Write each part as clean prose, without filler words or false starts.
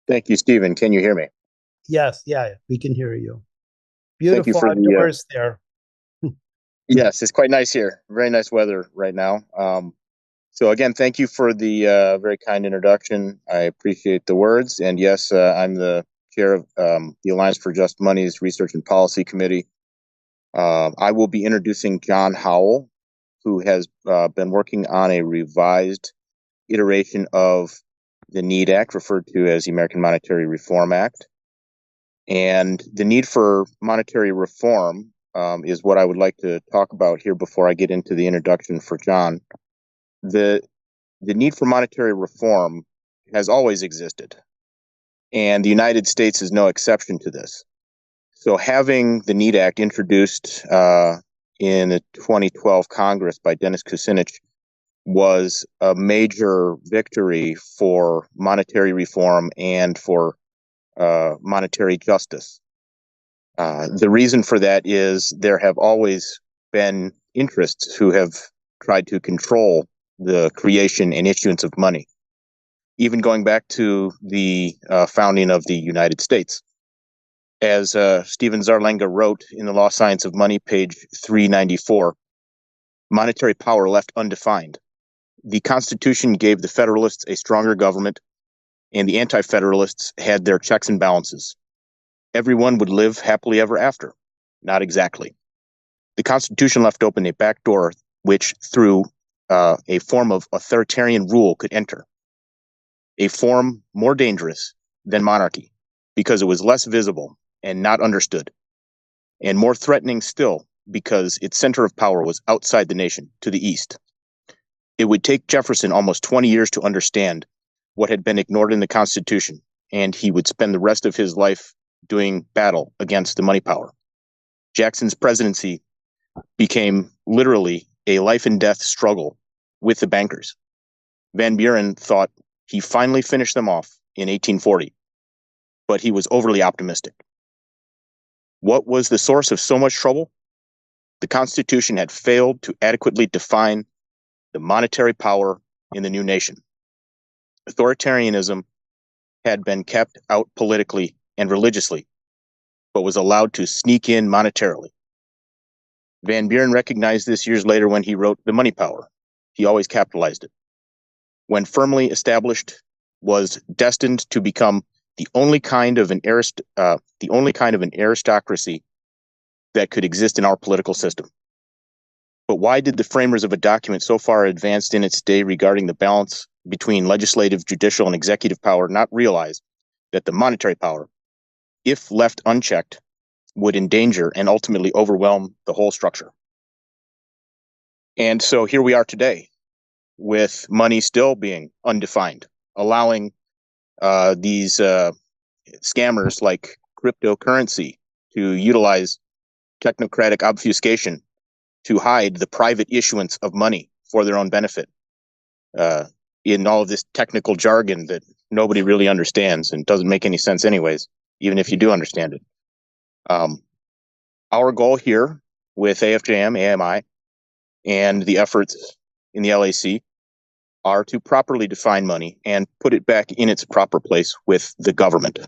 Thank you, Stephen. Can you hear me? Yes, yeah, we can hear you. Thank you Beautiful for the. outdoors there. Yes, it's quite nice here. Very nice weather right now. So again, thank you for the very kind introduction. I appreciate the words. And yes, I'm the chair of the Alliance for Just Money's Research and Policy Committee. I will be introducing John Howell, who has been working on a revised iteration of the NEED Act, referred to as the American Monetary Reform Act. And the need for monetary reform is what I would like to talk about here before I get into the introduction for John. The need for monetary reform has always existed, and the United States is no exception to this. So having the NEED Act introduced in the 2012 Congress by Dennis Kucinich was a major victory for monetary reform and for monetary justice. The reason for that is there have always been interests who have tried to control the creation and issuance of money, even going back to the founding of the United States. As Stephen Zarlenga wrote in The Law Science of Money, page 394, monetary power left undefined. The Constitution gave the Federalists a stronger government, and the Anti-Federalists had their checks and balances. Everyone would live happily ever after. Not exactly. The Constitution left open a back door which, through a form of authoritarian rule, could enter. A form more dangerous than monarchy, because it was less visible and not understood, and more threatening still because its center of power was outside the nation, to the east. It would take Jefferson almost 20 years to understand what had been ignored in the Constitution, and he would spend the rest of his life doing battle against the money power. Jackson's presidency became literally a life and death struggle with the bankers. Van Buren thought he finally finished them off in 1840, but he was overly optimistic. What was the source of so much trouble? The Constitution had failed to adequately define the monetary power in the new nation. Authoritarianism had been kept out politically and religiously, but was allowed to sneak in monetarily. Van Buren recognized this years later when he wrote The Money Power. He always capitalized it. When firmly established, was destined to become the only kind of an aristocracy that could exist in our political system. But why did the framers of a document so far advanced in its day regarding the balance between legislative, judicial, and executive power not realize that the monetary power, if left unchecked, would endanger and ultimately overwhelm the whole structure? And so here we are today, with money still being undefined, allowing these scammers like cryptocurrency to utilize technocratic obfuscation to hide the private issuance of money for their own benefit in all of this technical jargon that nobody really understands and doesn't make any sense anyways, even if you do understand it. Our goal here with AFJM, AMI, and the efforts in the LAC are to properly define money and put it back in its proper place with the government,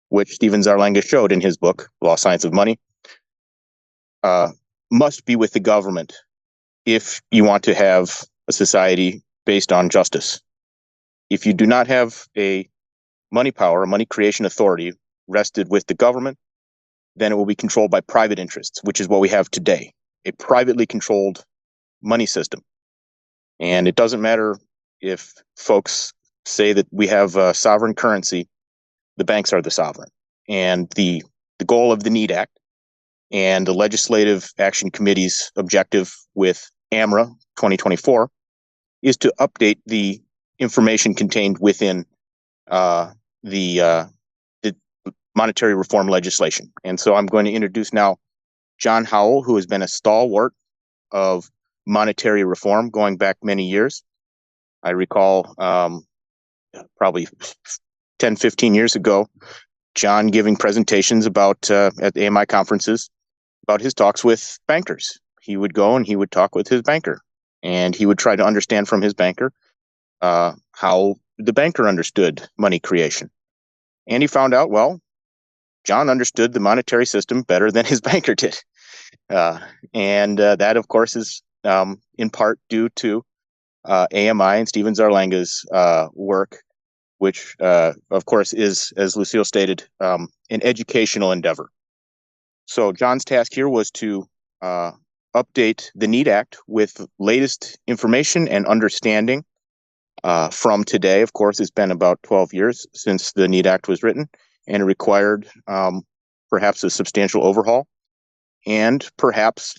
which Stephen Zarlenga showed in his book, Law Science of Money, must be with the government if you want to have a society based on justice. If you do not have a money power, a money creation authority rested with the government, then it will be controlled by private interests, which is what we have today, a privately controlled money system. And it doesn't matter if folks say that we have a sovereign currency, the banks are the sovereign. And the goal of the NEED Act and the Legislative Action Committee's objective with AMRA 2024 is to update the information contained within the monetary reform legislation. And so I'm going to introduce now John Howell, who has been a stalwart of monetary reform going back many years. I recall probably 10, 15 years ago, John giving presentations about at AMI conferences about his talks with bankers. He would go and he would talk with his banker, and he would try to understand from his banker how the banker understood money creation. And he found out, well, John understood the monetary system better than his banker did. And that, of course, is in part due to AMI and Steven Zarlenga's work, which, of course, is, as Lucille stated, an educational endeavor. So John's task here was to update the NEAT Act with latest information and understanding from today. Of course, it's been about 12 years since the NEAT Act was written, and it required perhaps a substantial overhaul and perhaps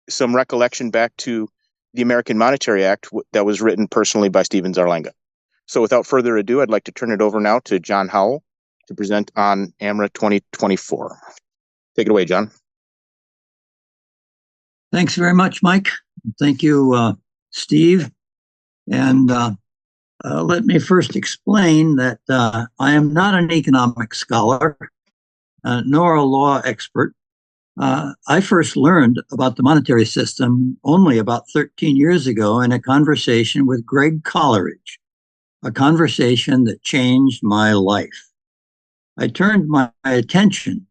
some recollection back to the American Monetary Act that was written personally by Steven Zarlenga. So without further ado, I'd like to turn it over now to John Howell to present on AMRA 2024. Take it away, John. Thanks very much, Mike. Thank you, Steve. And let me first explain that I am not an economic scholar, nor a law expert. I first learned about the monetary system only about 13 years ago in a conversation with Greg Coleridge, a conversation that changed my life. I turned my attention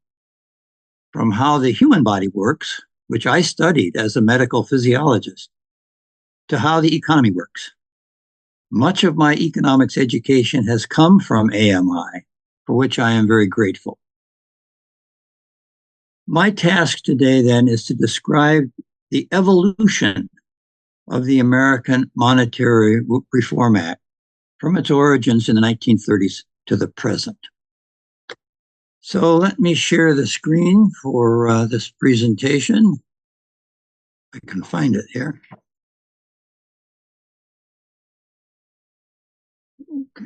from how the human body works, which I studied as a medical physiologist, to how the economy works. Much of my economics education has come from AMI, for which I am very grateful. My task today, then, is to describe the evolution of the American Monetary Reform Act from its origins in the 1930s to the present. So let me share the screen for this presentation. I can find it here. Okay.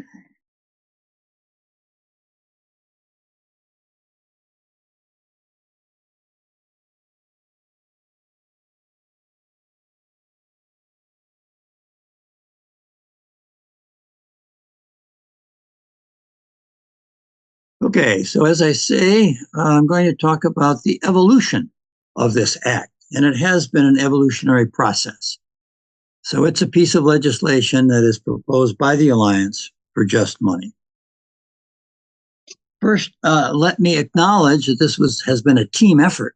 Okay, so as I say, I'm going to talk about the evolution of this act, and it has been an evolutionary process. So it's a piece of legislation that is proposed by the Alliance for Just Money. First, let me acknowledge that this has been a team effort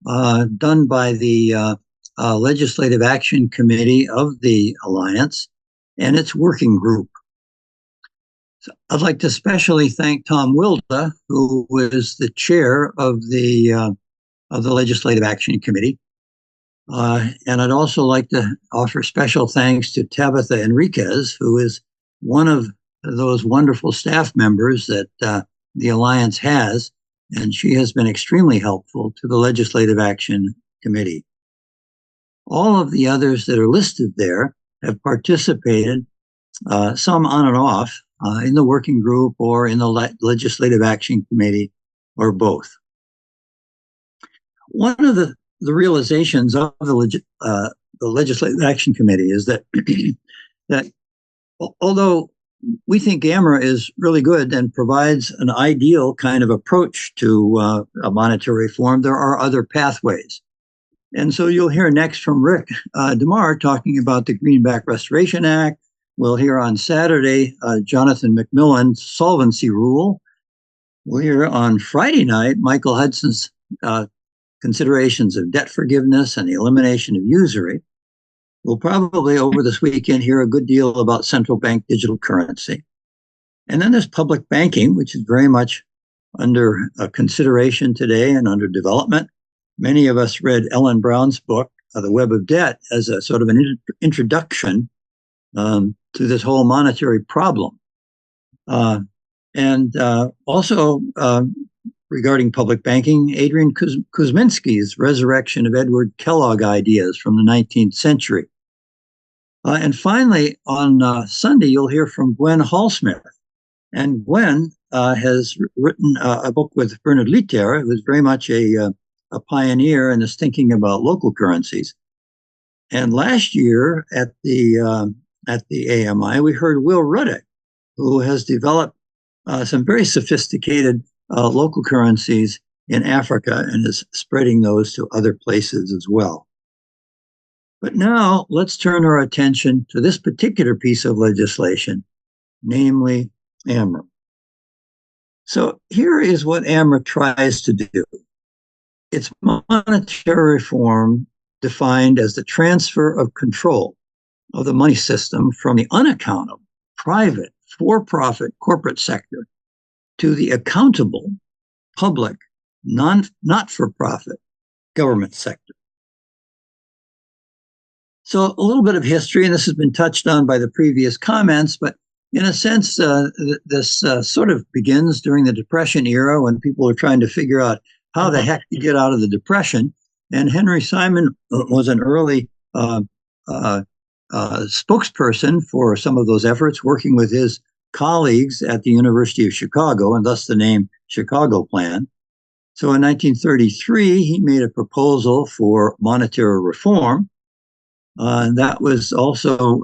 done by the Legislative Action Committee of the Alliance and its working group. So I'd like to especially thank Tom Wilda, who was the chair of the Legislative Action Committee. And I'd also like to offer special thanks to Tabitha Enriquez, who is one of those wonderful staff members that the Alliance has, and she has been extremely helpful to the Legislative Action Committee. All of the others that are listed there have participated, some on and off, in the working group or in the Legislative Action Committee, or both. One of the realizations of the Legislative Action Committee is that that although we think AMRA is really good and provides an ideal kind of approach to a monetary reform, there are other pathways. And so you'll hear next from Rick DeMar talking about the Greenback Restoration Act. We'll hear on Saturday Jonathan McMillan's solvency rule. We'll hear on Friday night Michael Hudson's considerations of debt forgiveness and the elimination of usury. We'll probably over this weekend hear a good deal about central bank digital currency. And then there's public banking, which is very much under consideration today and under development. Many of us read Ellen Brown's book, The Web of Debt, as a sort of an introduction to this whole monetary problem. And also regarding public banking, Adrian Kuzminski's resurrection of Edward Kellogg ideas from the 19th century. And finally, on Sunday, you'll hear from Gwen Hallsmith. And Gwen has written a book with Bernard Lietaer, who is very much a pioneer in this thinking about local currencies. And last year at the AMI, we heard Will Ruddick, who has developed some very sophisticated local currencies in Africa and is spreading those to other places as well. But now let's turn our attention to this particular piece of legislation, namely AMRA. So here is what AMRA tries to do. It's monetary reform defined as the transfer of control of the money system from the unaccountable, private, for-profit corporate sector to the accountable, public, not-for-profit government sector. So a little bit of history, and this has been touched on by the previous comments, but in a sense, this sort of begins during the Depression era when people are trying to figure out how the heck to get out of the Depression. And Henry Simon was an early spokesperson for some of those efforts, working with his colleagues at the University of Chicago, and thus the name Chicago Plan. So in 1933, he made a proposal for monetary reform. That was also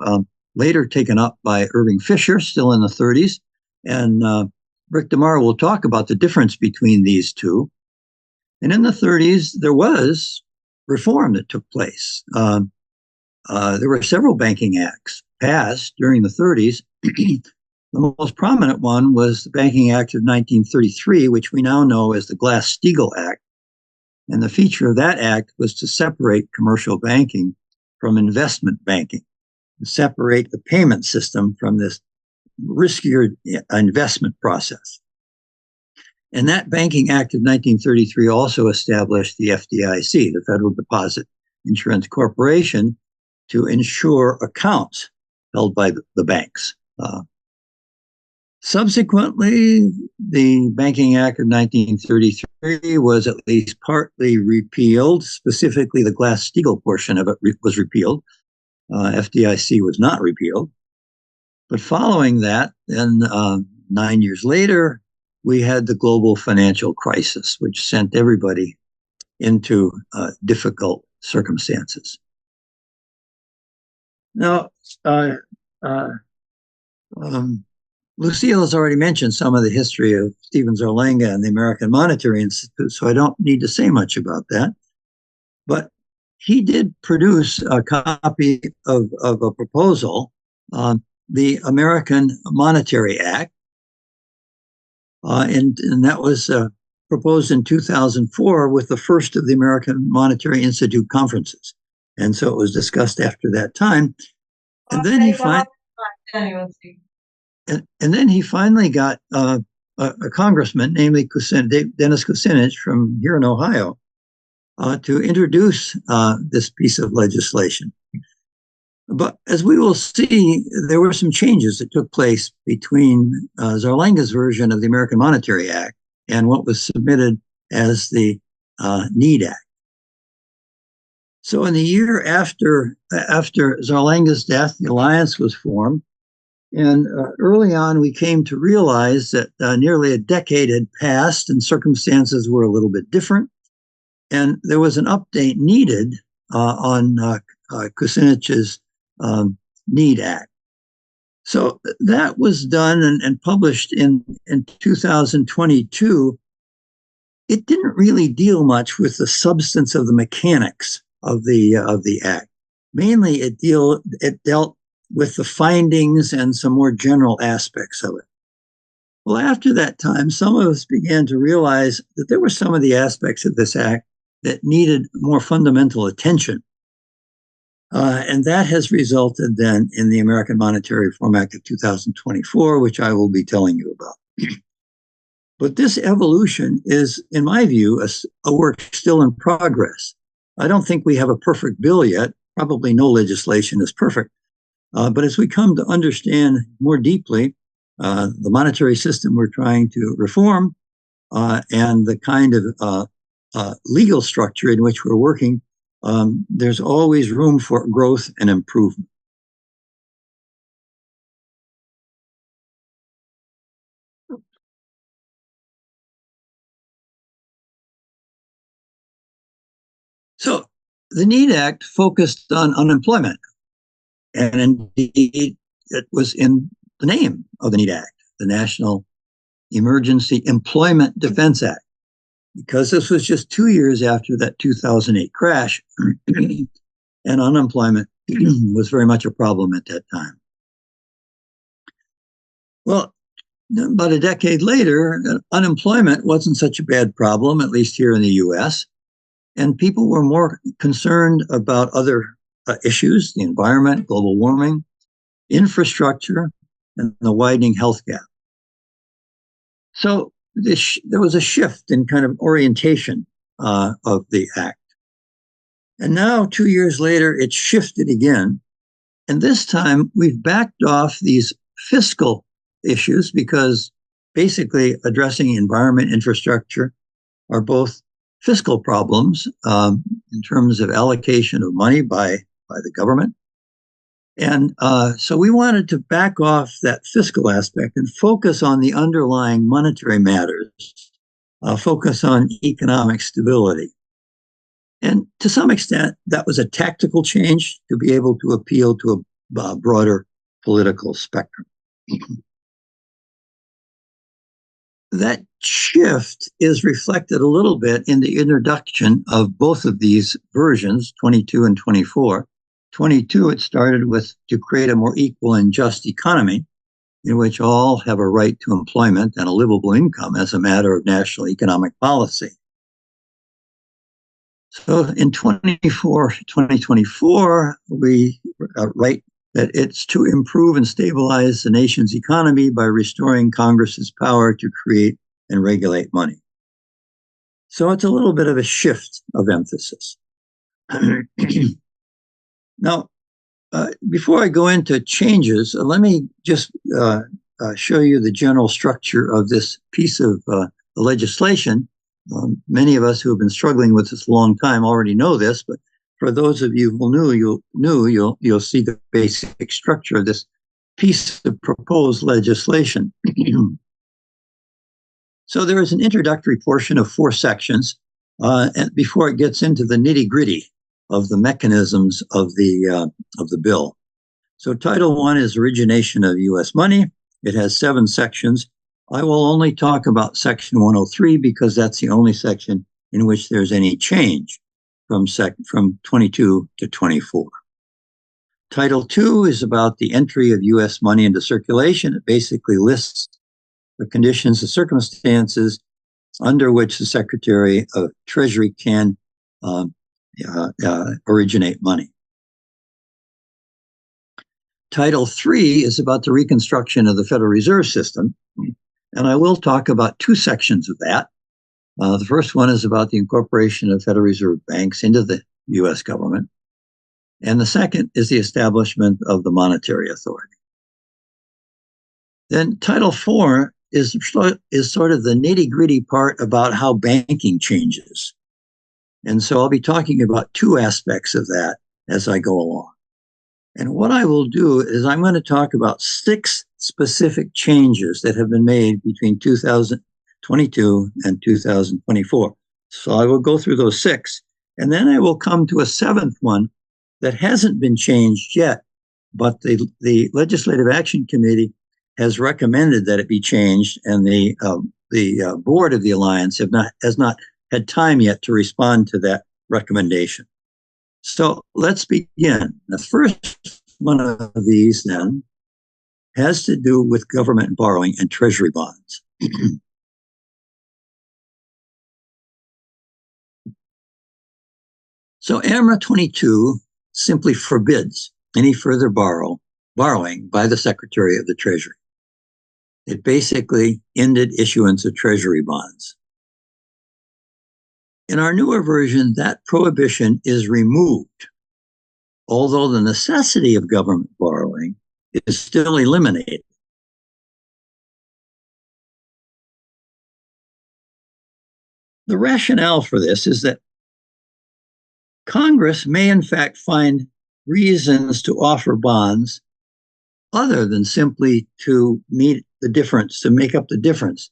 later taken up by Irving Fisher, still in the 30s. And Rick DeMar will talk about the difference between these two. And in the 30s, there was reform that took place. There were several banking acts passed during the 30s. The most prominent one was the Banking Act of 1933, which we now know as the Glass-Steagall Act. And the feature of that act was to separate commercial banking from investment banking, separate the payment system from this riskier investment process. And that Banking Act of 1933 also established the FDIC, the Federal Deposit Insurance Corporation, to insure accounts held by the banks. Subsequently, the Banking Act of 1933 was at least partly repealed. Specifically, the Glass-Steagall portion of it was repealed. FDIC was not repealed. But following that, then 9 years later, we had the global financial crisis, which sent everybody into difficult circumstances. Now, Lucille has already mentioned some of the history of Stephen Zarlenga and the American Monetary Institute, so I don't need to say much about that. But he did produce a copy of a proposal, the American Monetary Act, and that was proposed in 2004 with the first of the American Monetary Institute conferences. And so it was discussed after that time. And then he And then he finally got a congressman, namely Dennis Kucinich from here in Ohio, to introduce this piece of legislation. But as we will see, there were some changes that took place between Zarlenga's version of the American Monetary Act and what was submitted as the Need Act. So in the year after Zarlenga's death, the alliance was formed. And early on, we came to realize that nearly a decade had passed and circumstances were a little bit different. And there was an update needed on Kucinich's Need Act. So that was done and published in 2022. It didn't really deal much with the substance of the mechanics of the act. Mainly, it dealt with the findings and some more general aspects of it. Well, after that time, some of us began to realize that there were some of the aspects of this act that needed more fundamental attention. And that has resulted then in the American Monetary Reform Act of 2024, which I will be telling you about. But this evolution is, in my view, a work still in progress. I don't think we have a perfect bill yet. Probably no legislation is perfect. But as we come to understand more deeply the monetary system we're trying to reform and the kind of legal structure in which we're working, there's always room for growth and improvement. So the Need Act focused on unemployment. And indeed, it was in the name of the Need Act, the National Emergency Employment Defense Act, because this was just 2 years after that 2008 crash, and unemployment was very much a problem at that time. Well, About a decade later, unemployment wasn't such a bad problem, at least here in the US, and people were more concerned about other issues, the environment, global warming, infrastructure, and the widening health gap. So there was a shift in kind of orientation of the act. And now, 2 years later, it's shifted again. And this time, we've backed off these fiscal issues because basically addressing environment infrastructure are both fiscal problems in terms of allocation of money by the government. And so we wanted to back off that fiscal aspect and focus on the underlying monetary matters, focus on economic stability. And to some extent, that was a tactical change to be able to appeal to a broader political spectrum. That shift is reflected a little bit in the introduction of both of these versions, 22 and 24. 22, it started with to create a more equal and just economy in which all have a right to employment and a livable income as a matter of national economic policy. So in 2024, we write that it's to improve and stabilize the nation's economy by restoring Congress's power to create and regulate money. So it's a little bit of a shift of emphasis. Now, before I go into changes, let me just show you the general structure of this piece of legislation. Many of us who have been struggling with this a long time already know this, but for those of you who you'll see the basic structure of this piece of proposed legislation. So there is an introductory portion of 4 sections before it gets into the nitty-gritty of the mechanisms of the bill. So Title I is origination of U.S. money. It has 7 sections. I will only talk about Section 103 because that's the only section in which there's any change from 22 to 24. Title II is about the entry of U.S. money into circulation. It basically lists the conditions and circumstances under which the Secretary of Treasury can originate money. Title III is about the reconstruction of the Federal Reserve System, and I will talk about 2 sections of that. The first one is about the incorporation of Federal Reserve banks into the U.S. government, and the second is the establishment of the Monetary Authority. Then Title IV is sort of the nitty-gritty part about how banking changes. And so I'll be talking about 2 aspects of that as I go along. And what I will do is I'm going to talk about 6 specific changes that have been made between 2022 and 2024. So I will go through those 6, and then I will come to a 7th one that hasn't been changed yet, but the Legislative Action Committee has recommended that it be changed, and the board of the Alliance has not had time yet to respond to that recommendation. So let's begin. The first one of these then has to do with government borrowing and treasury bonds. So AMRA 22 simply forbids any further borrowing by the Secretary of the Treasury. It basically ended issuance of treasury bonds. In our newer version, that prohibition is removed, although the necessity of government borrowing is still eliminated. The rationale for this is that Congress may in fact find reasons to offer bonds other than simply to meet the difference, to make up the difference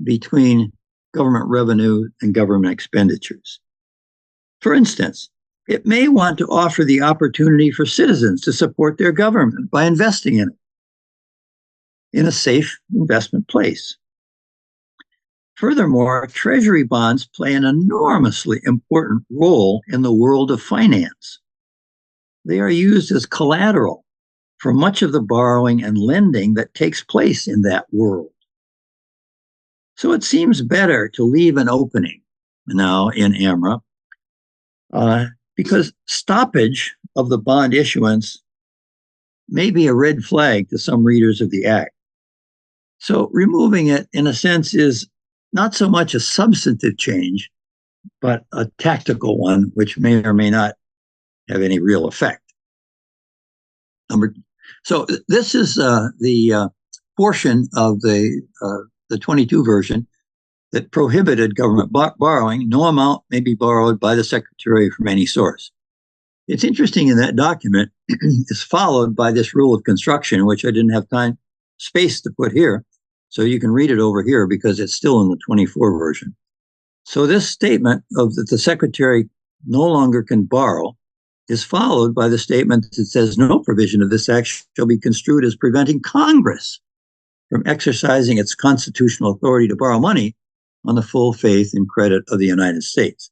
between government revenue and government expenditures. For instance, it may want to offer the opportunity for citizens to support their government by investing in it, in a safe investment place. Furthermore, treasury bonds play an enormously important role in the world of finance. They are used as collateral for much of the borrowing and lending that takes place in that world. So it seems better to leave an opening now in AMRA because stoppage of the bond issuance may be a red flag to some readers of the Act. So removing it, in a sense, is not so much a substantive change, but a tactical one, which may or may not have any real effect. So this is the portion of the 22 version that prohibited government borrowing. No amount may be borrowed by the Secretary from any source. It's interesting in that document is followed by this rule of construction, which I didn't have space to put here. So you can read it over here because it's still in the 24 version. So this statement of that the Secretary no longer can borrow is followed by the statement that says no provision of this act shall be construed as preventing Congress from exercising its constitutional authority to borrow money on the full faith and credit of the United States.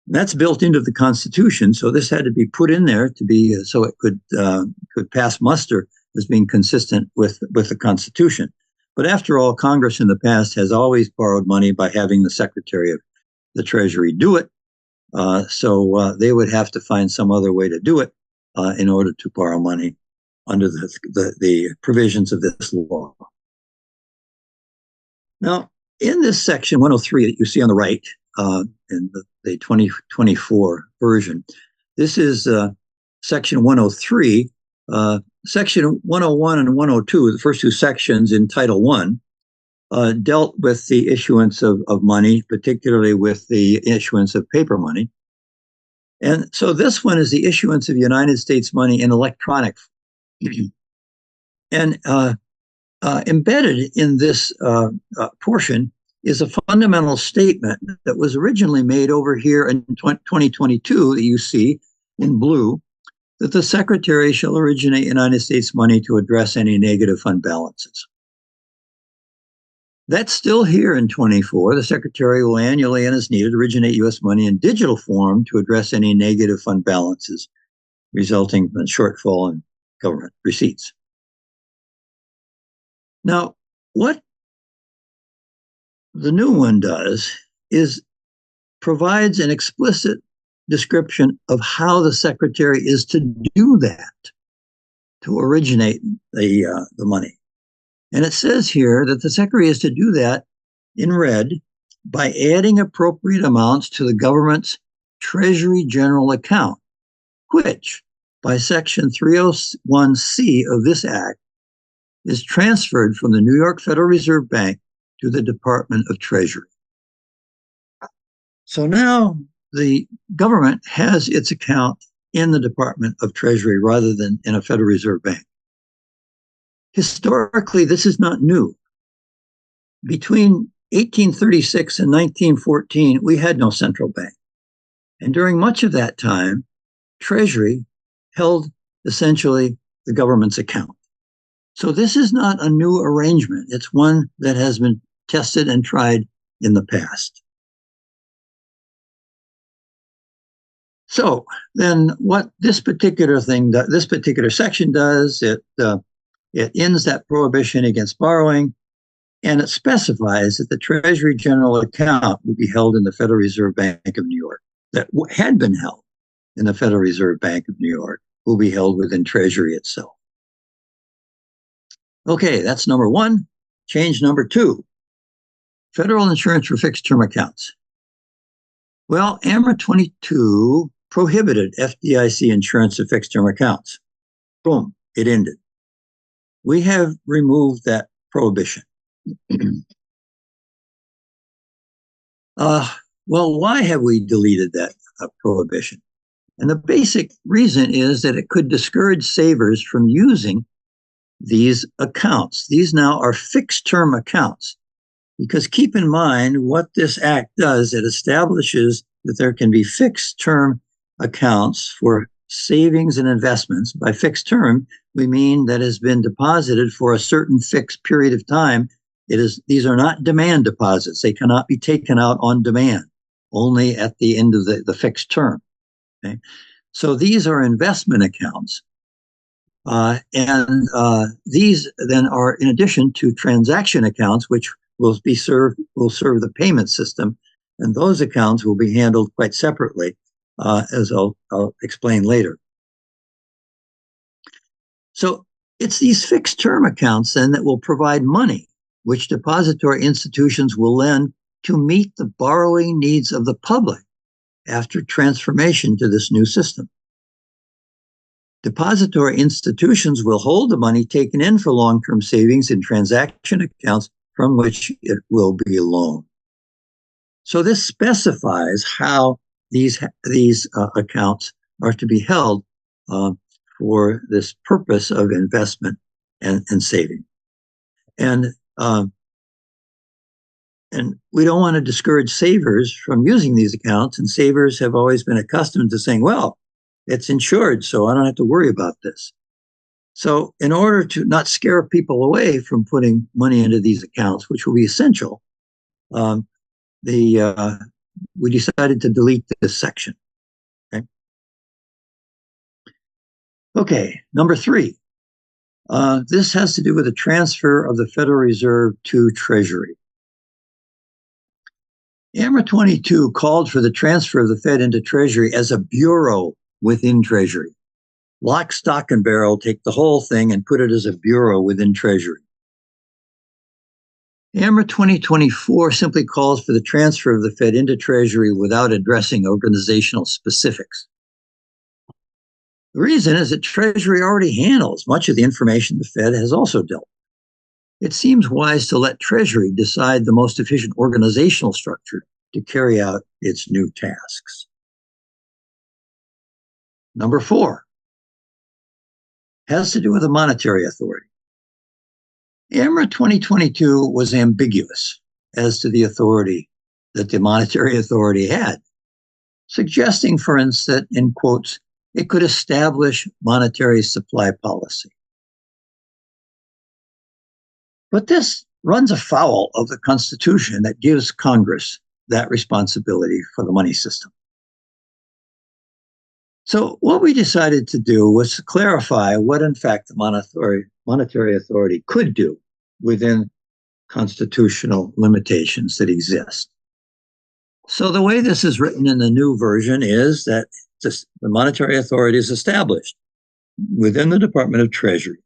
That's built into the Constitution, so this had to be put in there to be so it could pass muster as being consistent with the Constitution. But after all, Congress in the past has always borrowed money by having the Secretary of the Treasury do it. So they would have to find some other way to do it in order to borrow money under the provisions of this law. Now, in this section 103 that you see on the right in the 2024 version, this is section 103. Section 101 and 102, the first two sections in Title I, dealt with the issuance of money, particularly with the issuance of paper money. And so this one is the issuance of United States money in electronic form. And embedded in this portion is a fundamental statement that was originally made over here in 2022 that you see in blue, that the Secretary shall originate United States money to address any negative fund balances. That's still here in 24. The Secretary will annually and as needed originate U.S. money in digital form to address any negative fund balances resulting from a shortfall in government receipts. Now, what the new one does is provides an explicit description of how the Secretary is to do that, to originate the money. And it says here that the Secretary is to do that in red by adding appropriate amounts to the government's Treasury General Account, which, by Section 301C of this Act, is transferred from the New York Federal Reserve Bank to the Department of Treasury. So now the government has its account in the Department of Treasury rather than in a Federal Reserve Bank. Historically, this is not new. Between 1836 and 1914, we had no central bank. And during much of that time, Treasury held essentially the government's account. So this is not a new arrangement. It's one that has been tested and tried in the past. So then what this particular section does, it ends that prohibition against borrowing, and it specifies that the Treasury General Account will be held in the Federal Reserve Bank of New York. That had been held in the Federal Reserve Bank of New York will be held within Treasury itself. Okay, that's number one. Change number two, federal insurance for fixed term accounts. Well, AMRA 22 prohibited FDIC insurance of fixed term accounts. Boom, it ended. We have removed that prohibition. Well, why have we deleted that prohibition? And the basic reason is that it could discourage savers from using these accounts. These now are fixed term accounts. Because keep in mind what this act does, it establishes that there can be fixed term accounts for savings and investments. By fixed term, we mean that has been deposited for a certain fixed period of time. These are not demand deposits. They cannot be taken out on demand, only at the end of the fixed term. Okay? So these are investment accounts. And these then are in addition to transaction accounts, which will serve the payment system, and those accounts will be handled quite separately, as I'll explain later. So it's these fixed term accounts then that will provide money, which depository institutions will lend to meet the borrowing needs of the public after transformation to this new system. Depository institutions will hold the money taken in for long-term savings in transaction accounts from which it will be loaned. So this specifies how these accounts are to be held for this purpose of investment and saving. And we don't want to discourage savers from using these accounts. And savers have always been accustomed to saying, well, it's insured, so I don't have to worry about this. So in order to not scare people away from putting money into these accounts, which will be essential, we decided to delete this section. Okay, number 3. This has to do with the transfer of the Federal Reserve to Treasury. AMRA 22 called for the transfer of the Fed into Treasury as a bureau within Treasury. Lock, stock, and barrel, take the whole thing and put it as a bureau within Treasury. AMRA 2024 simply calls for the transfer of the Fed into Treasury without addressing organizational specifics. The reason is that Treasury already handles much of the information the Fed has also dealt with. It seems wise to let Treasury decide the most efficient organizational structure to carry out its new tasks. Number 4 has to do with the monetary authority. AMRA 2022 was ambiguous as to the authority that the monetary authority had, suggesting, for instance, in quotes, it could establish monetary supply policy. But this runs afoul of the Constitution that gives Congress that responsibility for the money system. So what we decided to do was to clarify what, in fact, the monetary authority could do within constitutional limitations that exist. So the way this is written in the new version is that the monetary authority is established within the Department of Treasury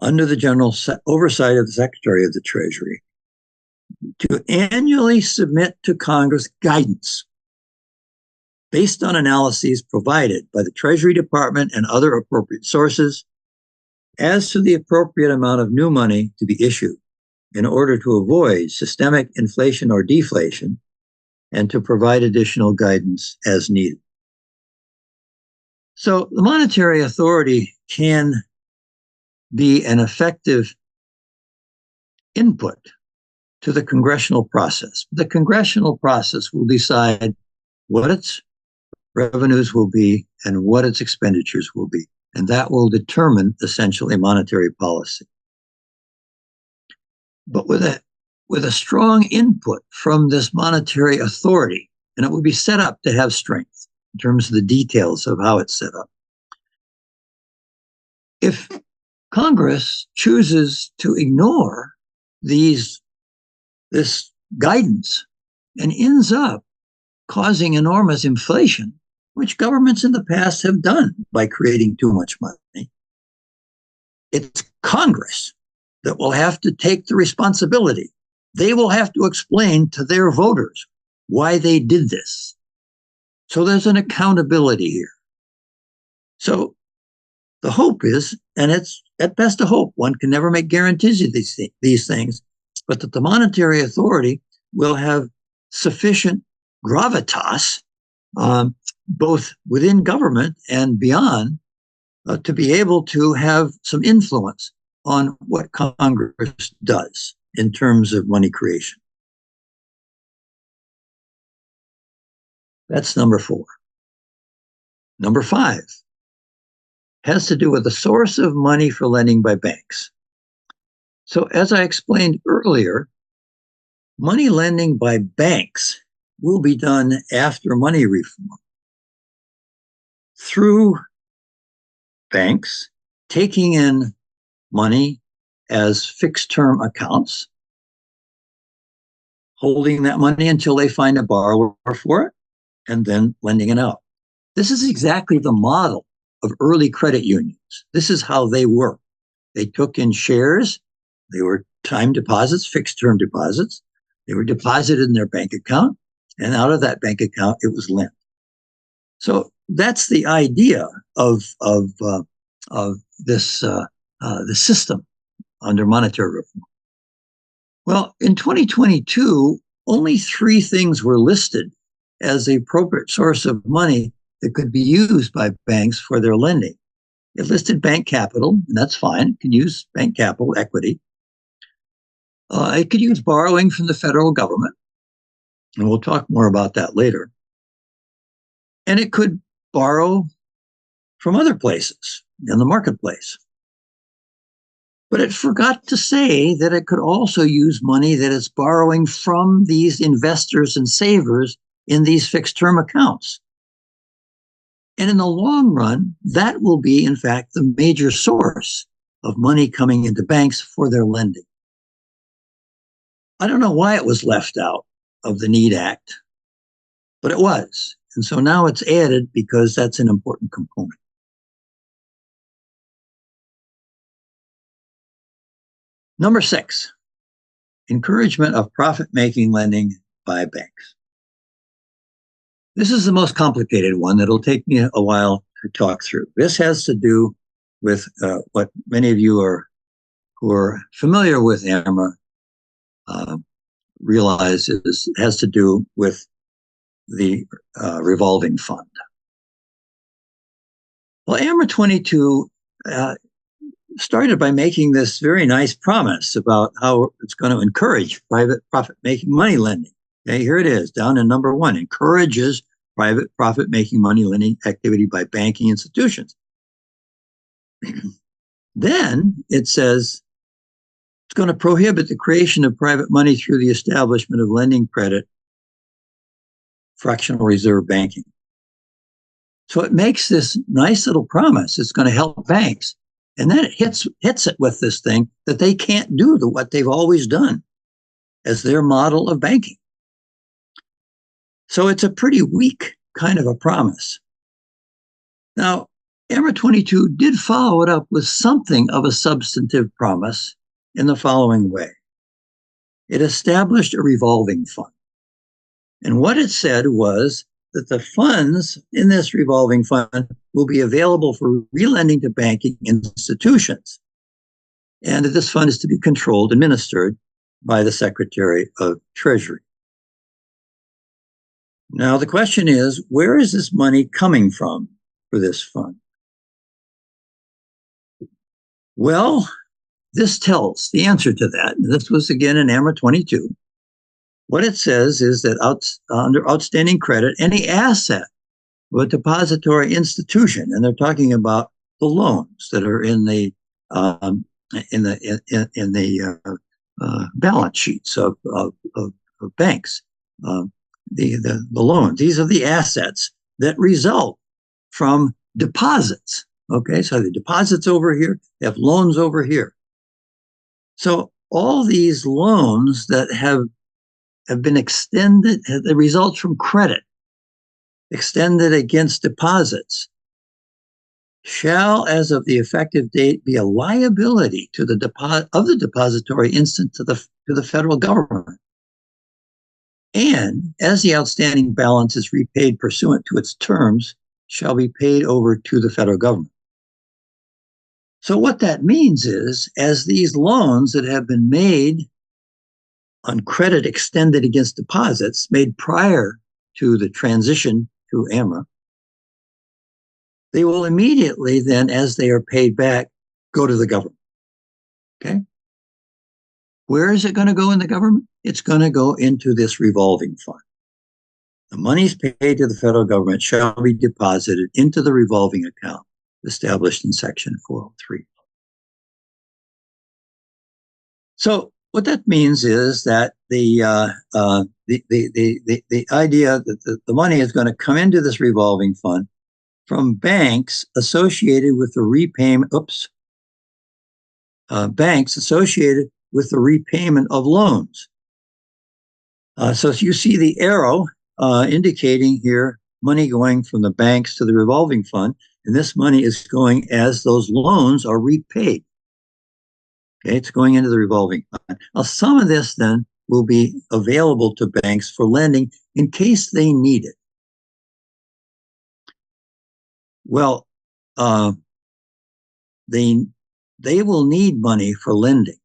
under the general oversight of the Secretary of the Treasury to annually submit to Congress guidance based on analyses provided by the Treasury Department and other appropriate sources as to the appropriate amount of new money to be issued in order to avoid systemic inflation or deflation and to provide additional guidance as needed. So the monetary authority can be an effective input to the congressional process. The congressional process will decide what its revenues will be and what its expenditures will be, and that will determine essentially monetary policy. But with a strong input from this monetary authority, and it will be set up to have strength in terms of the details of how it's set up. If Congress chooses to ignore this guidance and ends up causing enormous inflation, which governments in the past have done by creating too much money, it's Congress that will have to take the responsibility. They will have to explain to their voters why they did this. So there's an accountability here. So the hope is, and it's at best a hope, one can never make guarantees of these things, but that the monetary authority will have sufficient gravitas, both within government and beyond, to be able to have some influence on what Congress does in terms of money creation. That's number 4. Number 5 has to do with the source of money for lending by banks. So as I explained earlier, money lending by banks will be done after money reform through banks taking in money as fixed term accounts holding that money until they find a borrower for it, and then lending it out. This is exactly the model of early credit unions. This is how they work. They took in shares. They were time deposits, fixed term deposits. They were deposited in their bank account, and out of that bank account, it was lent. So that's the idea of this the system under monetary reform. Well, in 2022, only 3 things were listed as the appropriate source of money that could be used by banks for their lending. It listed bank capital, and that's fine. It can use bank capital, equity. It could use borrowing from the federal government, and we'll talk more about that later. And it could borrow from other places in the marketplace. But it forgot to say that it could also use money that it's borrowing from these investors and savers in these fixed term accounts. And in the long run, that will be, in fact, the major source of money coming into banks for their lending. I don't know why it was left out of the NEED Act, but it was. And so now it's added because that's an important component. Number 6, encouragement of profit-making lending by banks. This is the most complicated one that'll take me a while to talk through. This has to do with what many of you who are familiar with AMRA realize it has to do with the revolving fund. Well, AMRA 22 started by making this very nice promise about how it's going to encourage private profit-making money lending. Okay, here it is, down in number 1, encourages private profit-making money lending activity by banking institutions. Then it says it's going to prohibit the creation of private money through the establishment of lending credit, fractional reserve banking. So it makes this nice little promise. It's going to help banks. And then it hits it with this thing that they can't do what they've always done as their model of banking. So it's a pretty weak kind of a promise. Now, AMRA 22 did follow it up with something of a substantive promise in the following way. It established a revolving fund. And what it said was that the funds in this revolving fund will be available for relending to banking institutions. And that this fund is to be controlled, administered by the Secretary of Treasury. Now, the question is, where is this money coming from for this fund? Well, this tells the answer to that. This was again in AMRA 22. What it says is that under outstanding credit, any asset of a depository institution, and they're talking about the loans that are in the balance sheets of banks. The loans. These are the assets that result from deposits. Okay, so the deposits over here, they have loans over here. So all these loans that have been extended, the results from credit, extended against deposits, shall, as of the effective date, be a liability to the depository instant to the federal government. And as the outstanding balance is repaid pursuant to its terms, shall be paid over to the federal government. So what that means is, as these loans that have been made on credit extended against deposits made prior to the transition to AMRA, they will immediately then, as they are paid back, go to the government. Okay? Where is it going to go in the government? It's going to go into this revolving fund. The monies paid to the federal government shall be deposited into the revolving account established in Section 403. So what that means is that the idea that the money is going to come into this revolving fund from banks associated with the repayment. Banks associated with the repayment of loans. So you see the arrow indicating here money going from the banks to the revolving fund, and this money is going as those loans are repaid. Okay, it's going into the revolving fund. Now, some of this then will be available to banks for lending in case they need it. Well, they will need money for lending.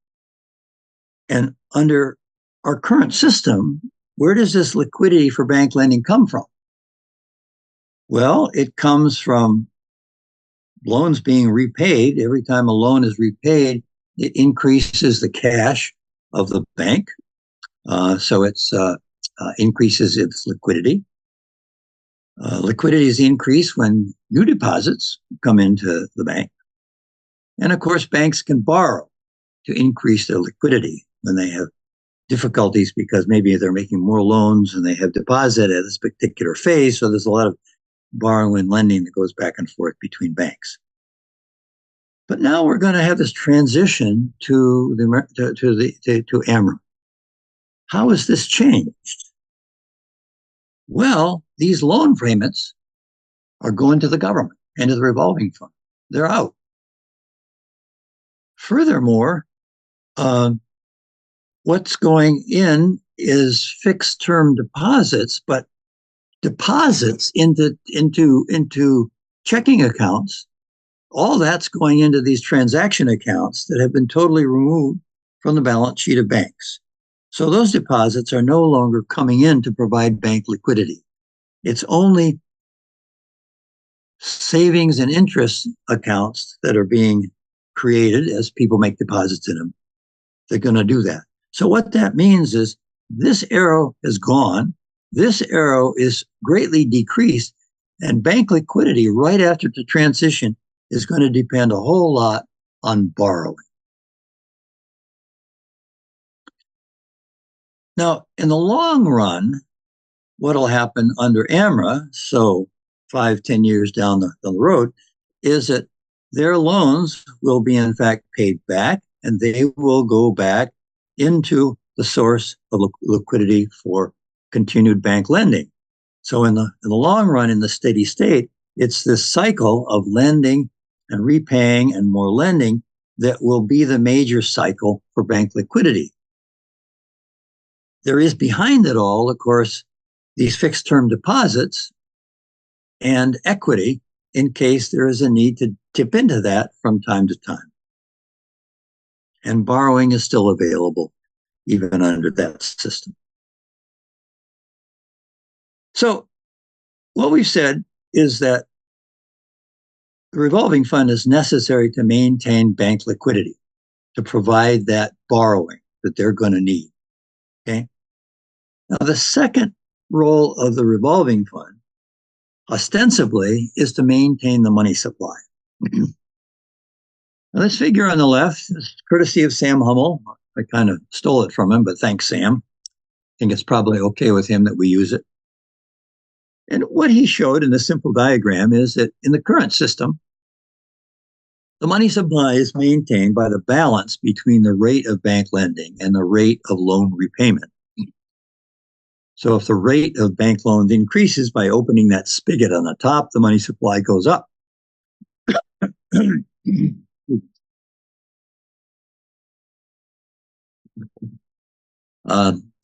And under our current system, where does this liquidity for bank lending come from? Well, it comes from loans being repaid. Every time a loan is repaid, it increases the cash of the bank. So it increases its liquidity. Liquidity is increased when new deposits come into the bank. And of course, banks can borrow to increase their liquidity when they have difficulties because maybe they're making more loans and they have deposit at this particular phase. So there's a lot of borrowing and lending that goes back and forth between banks. But now we're going to have this transition to AMRA. How has this changed? Well, these loan payments are going to the government and to the revolving fund. They're out. Furthermore, what's going in is fixed term deposits, but deposits into checking accounts, all that's going into these transaction accounts that have been totally removed from the balance sheet of banks. So those deposits are no longer coming in to provide bank liquidity. It's only savings and interest accounts that are being created as people make deposits in them. They're going to do that. So what that means is this arrow is gone. This arrow is greatly decreased, and bank liquidity right after the transition is going to depend a whole lot on borrowing. Now, in the long run, what will happen under AMRA, so 5-10 years down the road, is that their loans will be in fact paid back, and they will go back into the source of liquidity for continued bank lending. So in the long run, in the steady state, it's this cycle of lending and repaying and more lending that will be the major cycle for bank liquidity. There is behind it all, of course, these fixed term deposits and equity in case there is a need to tip into that from time to time. And borrowing is still available even under that system. So what we've said is that the revolving fund is necessary to maintain bank liquidity, to provide that borrowing that they're going to need. Okay. Now, the second role of the revolving fund, ostensibly, is to maintain the money supply. Now, this figure on the left is courtesy of Sam Hummel. I kind of stole it from him, but thanks, Sam. I think it's probably okay with him that we use it. And what he showed in the simple diagram is that in the current system, the money supply is maintained by the balance between the rate of bank lending and the rate of loan repayment. So if the rate of bank loans increases by opening that spigot on the top, the money supply goes up.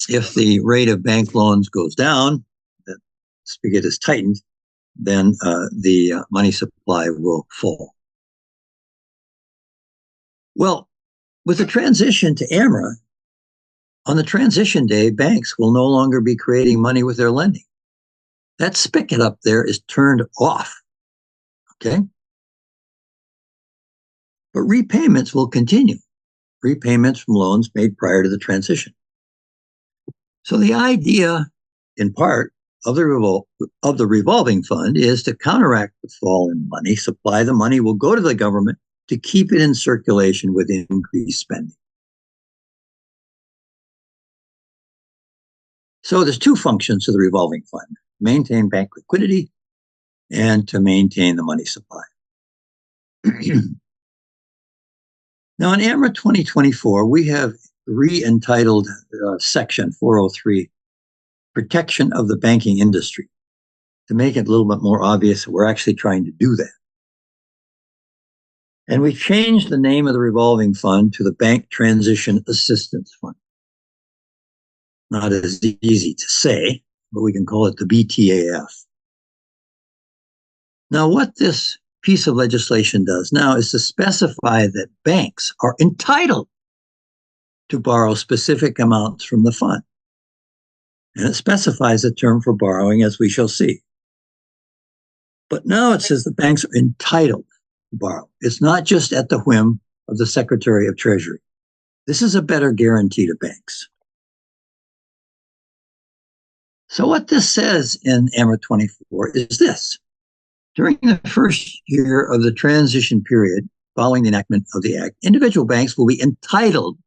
If the rate of bank loans goes down, the spigot is tightened, then the money supply will fall. Well, with the transition to AMRA, on the transition day, banks will no longer be creating money with their lending. That spigot up there is turned off, okay? But repayments will continue, repayments from loans made prior to the transition. So the idea, in part, of the revolving fund is to counteract the fall in money supply. The money will go to the government to keep it in circulation with increased spending. So there's two functions to the revolving fund: maintain bank liquidity and to maintain the money supply. Now in AMRA 2024, we have re-entitled section 403 protection of the banking industry, to make it a little bit more obvious that we're actually trying to do that. And we changed the name of the revolving fund to the Bank Transition Assistance Fund. Not as easy to say, but we can call it the BTAF. Now, what this piece of legislation does now is to specify that banks are entitled to borrow specific amounts from the fund. And it specifies a term for borrowing, as we shall see. But now it says the banks are entitled to borrow. It's not just at the whim of the Secretary of Treasury. This is a better guarantee to banks. So what this says in AMRA 24 is this. During the first year of the transition period following the enactment of the Act, individual banks will be entitled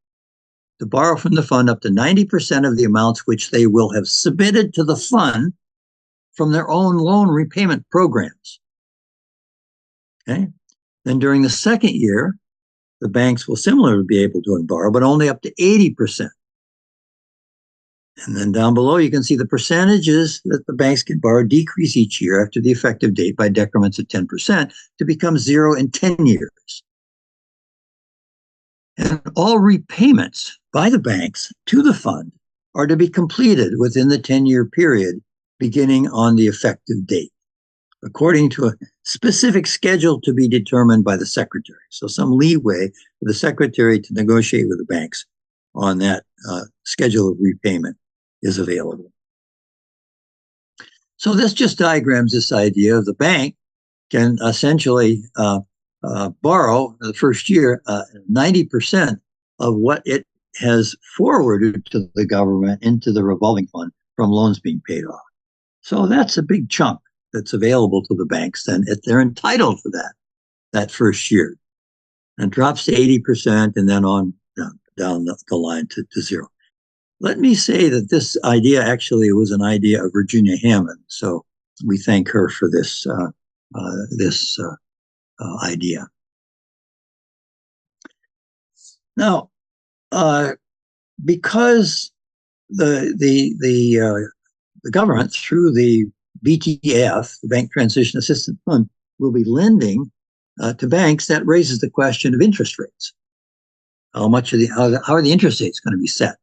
to borrow from the fund up to 90% of the amounts which they will have submitted to the fund from their own loan repayment programs. Okay? Then during the second year, the banks will similarly be able to borrow, but only up to 80%. And then down below, you can see the percentages that the banks can borrow decrease each year after the effective date by decrements of 10% to become 0 in 10 years. And all repayments by the banks to the fund are to be completed within the 10-year period beginning on the effective date, according to a specific schedule to be determined by the Secretary. So some leeway for the Secretary to negotiate with the banks on that schedule of repayment is available. So this just diagrams this idea of the bank can essentially borrow the first year 90% of what it has forwarded to the government into the revolving fund from loans being paid off. So that's a big chunk that's available to the banks. Then if they're entitled to that first year, and drops to 80% and then on down the line to 0. Let me say that this idea actually was an idea of Virginia Hammond. So we thank her for this idea. Now, because the government through the BTF, the Bank Transition Assistance Fund, will be lending to banks, that raises the question of interest rates. How are the interest rates going to be set?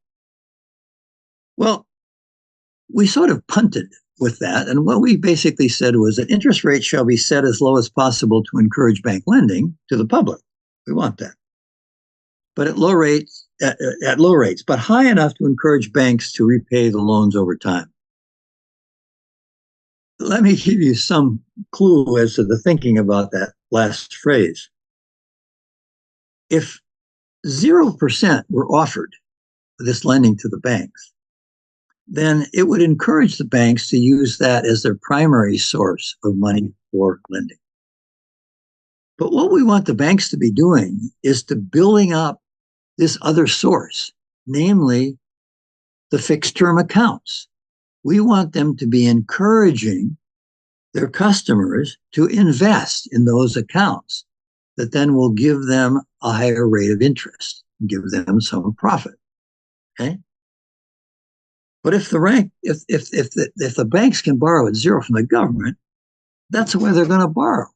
Well, we sort of punted with that, and what we basically said was that interest rates shall be set as low as possible to encourage bank lending to the public. We want that, but at low rates, but high enough to encourage banks to repay the loans over time. Let me give you some clue as to the thinking about that last phrase. If 0% were offered for this lending to the banks, then it would encourage the banks to use that as their primary source of money for lending. But what we want the banks to be doing is to building up this other source, namely the fixed term accounts. We want them to be encouraging their customers to invest in those accounts that then will give them a higher rate of interest, give them some profit. Okay? But if the banks can borrow at 0 from the government, that's where they're going to borrow,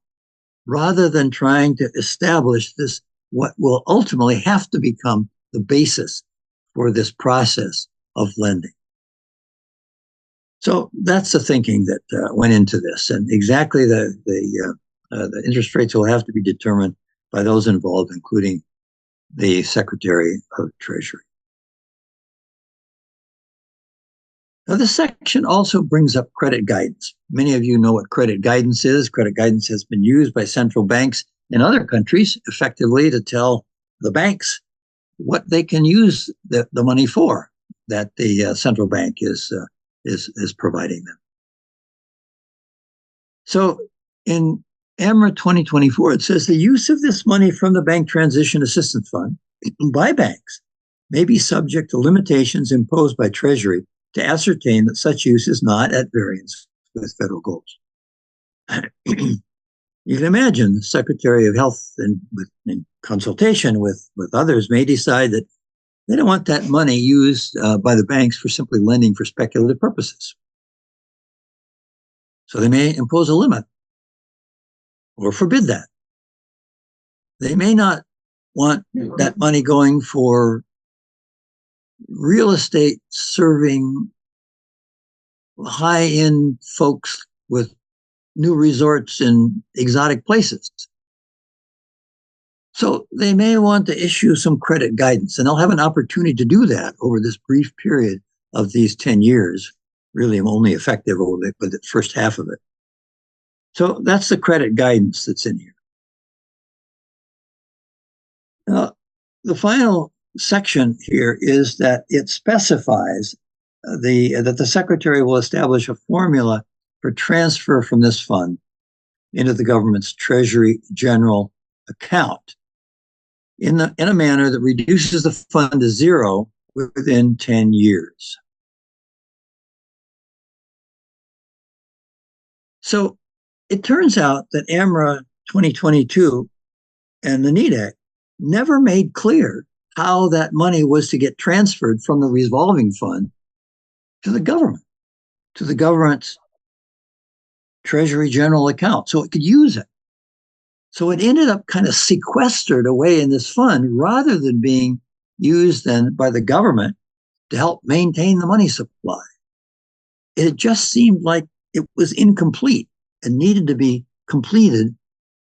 rather than trying to establish this, what will ultimately have to become the basis for this process of lending. So that's the thinking that went into this, and exactly the interest rates will have to be determined by those involved, including the Secretary of Treasury. Now, this section also brings up credit guidance. Many of you know what credit guidance is. Credit guidance has been used by central banks in other countries effectively to tell the banks what they can use the money for that the central bank is providing them. So in AMRA 2024, it says the use of this money from the Bank Transition Assistance Fund by banks may be subject to limitations imposed by Treasury to ascertain that such use is not at variance with federal goals. You can imagine the Secretary of Health, in consultation with others, may decide that They don't want that money used by the banks for simply lending for speculative purposes. So they may impose a limit or forbid that. They may not want that money going for real estate serving high-end folks with new resorts in exotic places. So they may want to issue some credit guidance, and they'll have an opportunity to do that over this brief period of these 10 years, really only effective over the first half of it. So that's the credit guidance that's in here. Now, the final section here is that it specifies that the secretary will establish a formula for transfer from this fund into the government's Treasury General account in a manner that reduces the fund to zero within 10 years. So it turns out that AMRA 2022 and the NEAT Act never made clear how that money was to get transferred from the revolving fund to the government's Treasury General account, so it could use it. So it ended up kind of sequestered away in this fund rather than being used then by the government to help maintain the money supply. It just seemed like it was incomplete and needed to be completed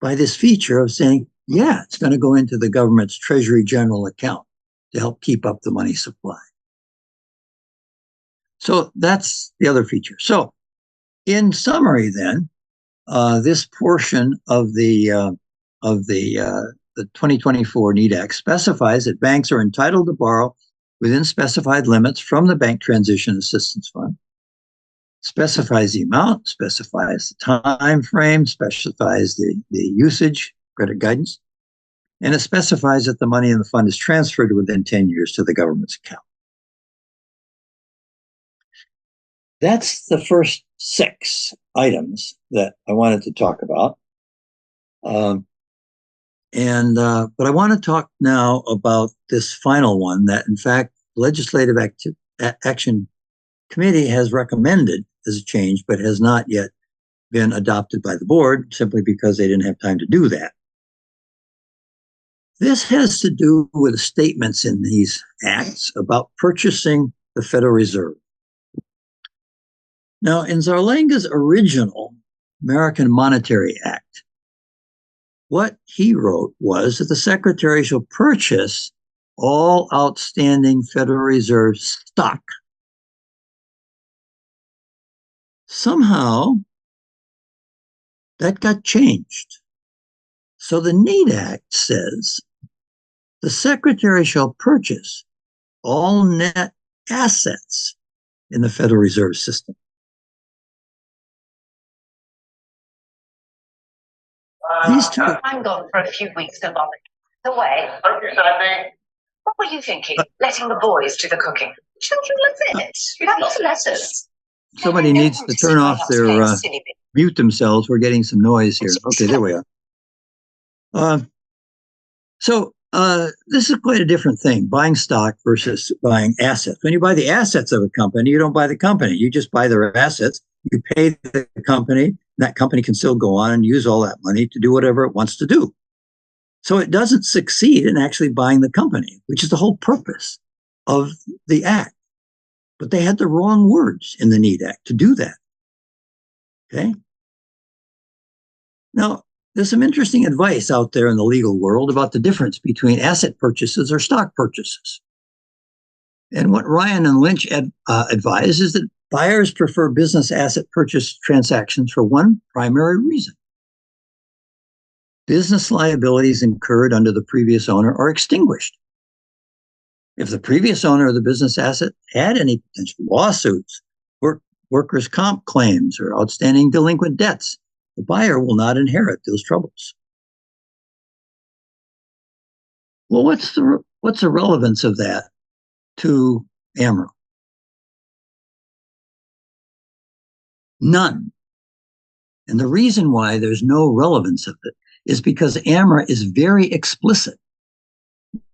by this feature of saying, yeah, it's going to go into the government's Treasury General account to help keep up the money supply. So that's the other feature. So in summary then, this portion of the 2024 NEAT Act specifies that banks are entitled to borrow within specified limits from the Bank Transition Assistance Fund, specifies the amount, specifies the time frame, specifies the usage, credit guidance, and it specifies that the money in the fund is transferred within 10 years to the government's account. That's the first 6 items that I wanted to talk about. But I want to talk now about this final one that, in fact, Legislative Action Committee has recommended as a change, but has not yet been adopted by the board simply because they didn't have time to do that. This has to do with statements in these acts about purchasing the Federal Reserve. Now, in Zarlenga's original American Monetary Act, what he wrote was that the Secretary shall purchase all outstanding Federal Reserve stock. Somehow, that got changed. So the NEAT Act says the Secretary shall purchase all net assets in the Federal Reserve System. These two. I'm gone for a few weeks to London. Away. What were you thinking? Letting the boys do the cooking? Children love it. You have lots of letters. Somebody needs to turn off their mute themselves. We're getting some noise here. Okay, there we are. So this is quite a different thing, buying stock versus buying assets. When you buy the assets of a company, you don't buy the company. You just buy their assets. You pay the company. That company can still go on and use all that money to do whatever it wants to do. So it doesn't succeed in actually buying the company, which is the whole purpose of the act. But they had the wrong words in the NEAT Act to do that. Okay? Now, there's some interesting advice out there in the legal world about the difference between asset purchases or stock purchases. And what Ryan and Lynch advise is that buyers prefer business asset purchase transactions for one primary reason. Business liabilities incurred under the previous owner are extinguished. If the previous owner of the business asset had any potential lawsuits, workers' comp claims, or outstanding delinquent debts, the buyer will not inherit those troubles. Well, what's the relevance of that to AMRA? None. And the reason why there's no relevance of it is because AMRA is very explicit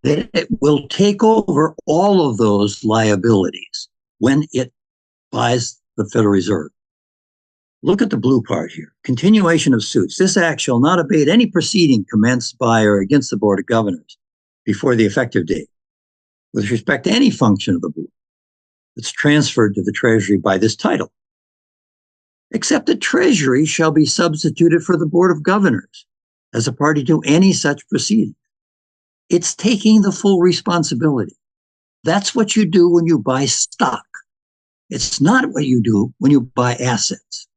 that it will take over all of those liabilities when it buys the Federal Reserve. Look at the blue part here. Continuation of suits. This act shall not abate any proceeding commenced by or against the Board of Governors before the effective date with respect to any function of the board that's transferred to the Treasury by this title, except the Treasury shall be substituted for the Board of Governors as a party to any such proceeding. It's taking the full responsibility. That's what you do when you buy stock. It's not what you do when you buy assets.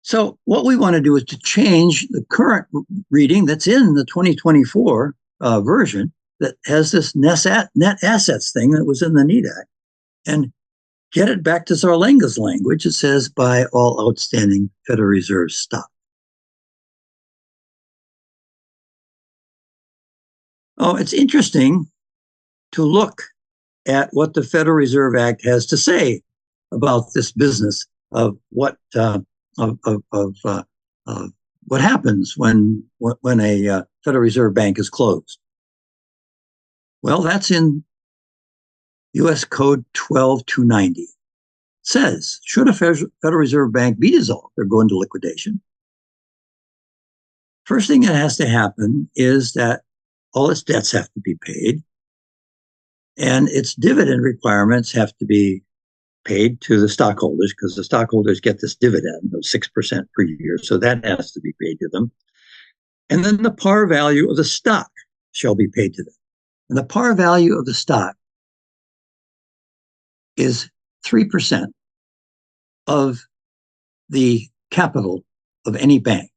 So what we want to do is to change the current reading that's in the 2024 version that has this net assets thing that was in the NEAT Act and get it back to Zarlenga's language. It says, buy all outstanding Federal Reserve stock. Oh, it's interesting to look at what the Federal Reserve Act has to say about this business of what what happens when a Federal Reserve Bank is closed. Well, that's in U.S. Code 12290. It says, should a Federal Reserve Bank be dissolved or go into liquidation, first thing that has to happen is that all its debts have to be paid, and its dividend requirements have to be paid to the stockholders, because the stockholders get this dividend of 6% per year, so that has to be paid to them. And then the par value of the stock shall be paid to them. And the par value of the stock is 3% of the capital of any bank.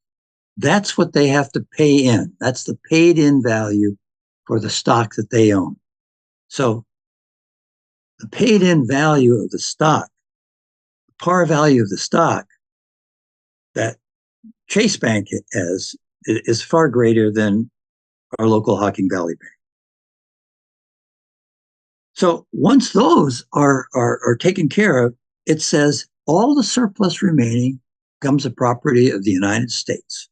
That's what they have to pay in. That's the paid in value for the stock that they own. So the paid in value of the stock, the par value of the stock that Chase Bank has is far greater than our local Hocking Valley Bank. So once those are taken care of, it says all the surplus remaining becomes a property of the United States.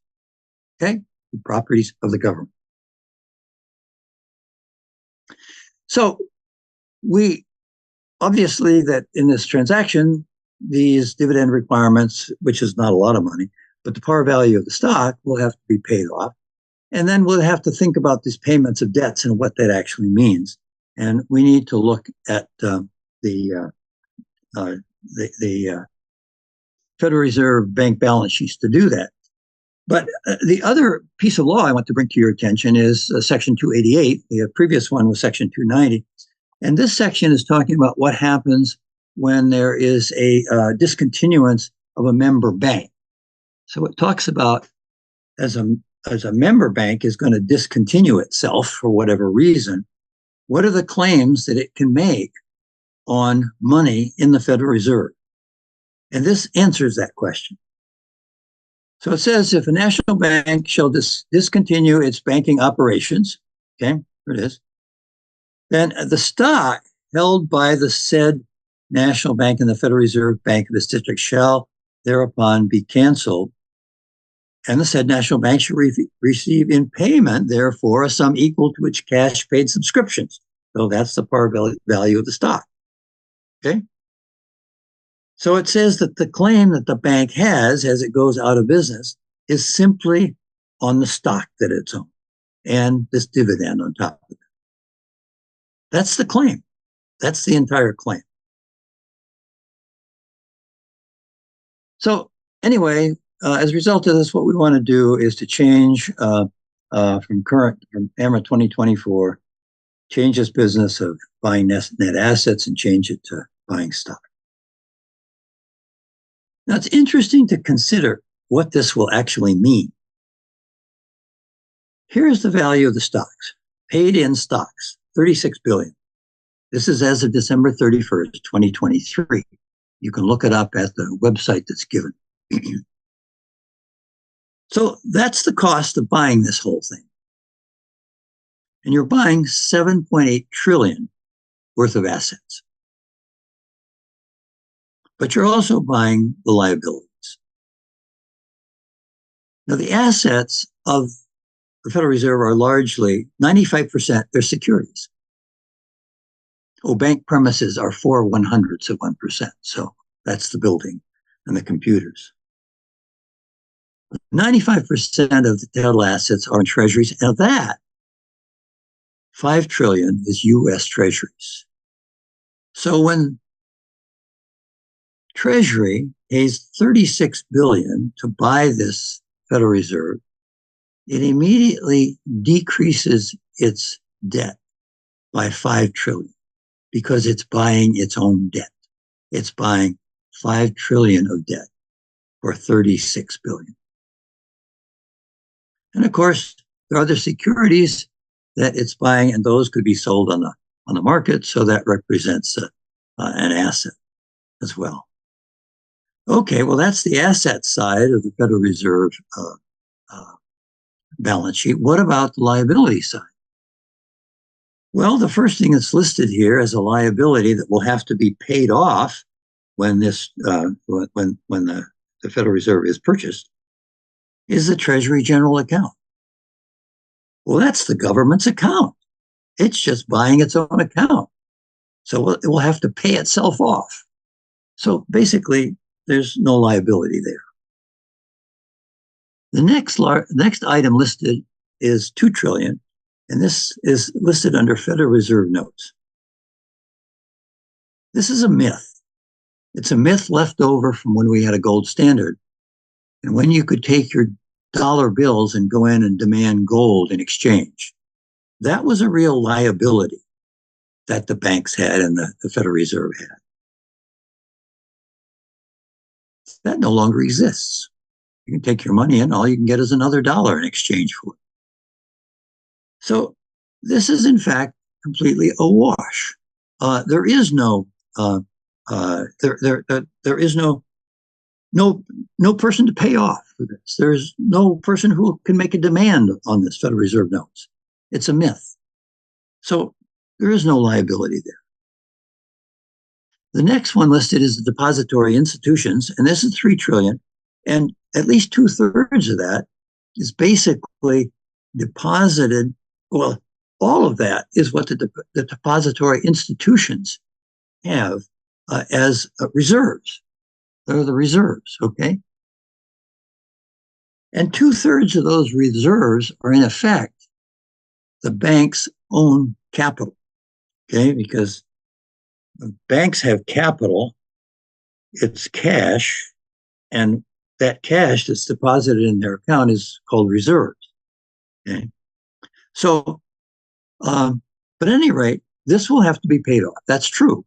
Okay? The properties of the government. So we obviously that in this transaction, these dividend requirements, which is not a lot of money, but the par value of the stock will have to be paid off. And then we'll have to think about these payments of debts and what that actually means. And we need to look at the Federal Reserve Bank balance sheets to do that. But the other piece of law I want to bring to your attention is Section 288. The previous one was Section 290. And this section is talking about what happens when there is a discontinuance of a member bank. So it talks about as a member bank is going to discontinue itself for whatever reason, what are the claims that it can make on money in the Federal Reserve? And this answers that question. So it says if a national bank shall discontinue its banking operations, okay, there it is, then the stock held by the said national bank and the Federal Reserve Bank of its district shall thereupon be canceled, and the said national bank shall receive in payment, therefore, a sum equal to its cash paid subscriptions. So that's the par value of the stock. Okay? So it says that the claim that the bank has as it goes out of business is simply on the stock that it's owned and this dividend on top of it. That's the claim. That's the entire claim. So anyway, as a result of this, what we want to do is to change from AMRA 2024, change this business of buying net assets and change it to buying stock. Now, it's interesting to consider what this will actually mean. Here's the value of the stocks, paid in stocks, $36 billion. This is as of December 31st, 2023. You can look it up at the website that's given. So that's the cost of buying this whole thing. And you're buying $7.8 trillion worth of assets. But you're also buying the liabilities. Now, the assets of the Federal Reserve are largely 95%, they're securities. Oh, bank premises are 4/100ths of 1%. So that's the building and the computers. 95% of the total assets are in treasuries, and of that, 5 trillion is US treasuries. So when Treasury pays 36 billion to buy this Federal Reserve, it immediately decreases its debt by 5 trillion because it's buying its own debt. It's buying 5 trillion of debt for 36 billion. And of course, there are other securities that it's buying, and those could be sold on the market. So that represents an asset as well. Okay, well, that's the asset side of the Federal Reserve balance sheet. What about the liability side? Well, the first thing that's listed here as a liability that will have to be paid off when this when the Federal Reserve is purchased is the Treasury General Account. Well, that's the government's account. It's just buying its own account. So it will have to pay itself off. So basically, there's no liability there. The next item listed is 2 trillion, and this is listed under Federal Reserve notes. This is a myth. It's a myth left over from when we had a gold standard, and when you could take your dollar bills and go in and demand gold in exchange. That was a real liability that the banks had and the Federal Reserve had. That no longer exists. You can take your money in, all you can get is another dollar in exchange for it. So this is in fact completely a wash. There is no there is no person to pay off for this. There's no person who can make a demand on this Federal Reserve notes. It's a myth. So there is no liability there. The next one listed is the depository institutions, and this is 3 trillion, and at least 2/3 of that is basically deposited. Well, all of that is what the depository institutions have as reserves. They're the reserves, okay? And 2/3 of those reserves are in effect the bank's own capital, okay? Because banks have capital, it's cash, and that cash that's deposited in their account is called reserves, okay? So, but at any rate, this will have to be paid off. That's true.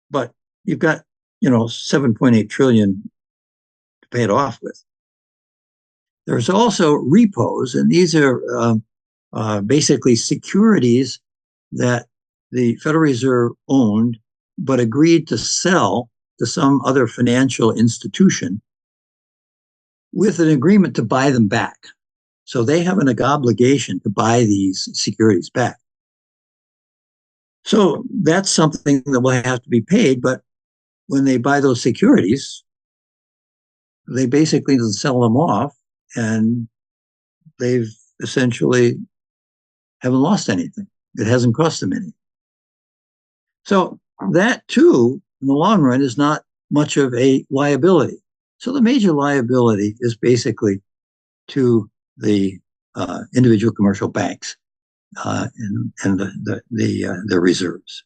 But you've got, 7.8 trillion to pay it off with. There's also repos, and these are basically securities that the Federal Reserve owned, but agreed to sell to some other financial institution with an agreement to buy them back. So they have an obligation to buy these securities back. So that's something that will have to be paid, but when they buy those securities, they basically sell them off, and they've essentially haven't lost anything. It hasn't cost them anything. So that too, in the long run, is not much of a liability. So the major liability is basically to the individual commercial banks and the reserves.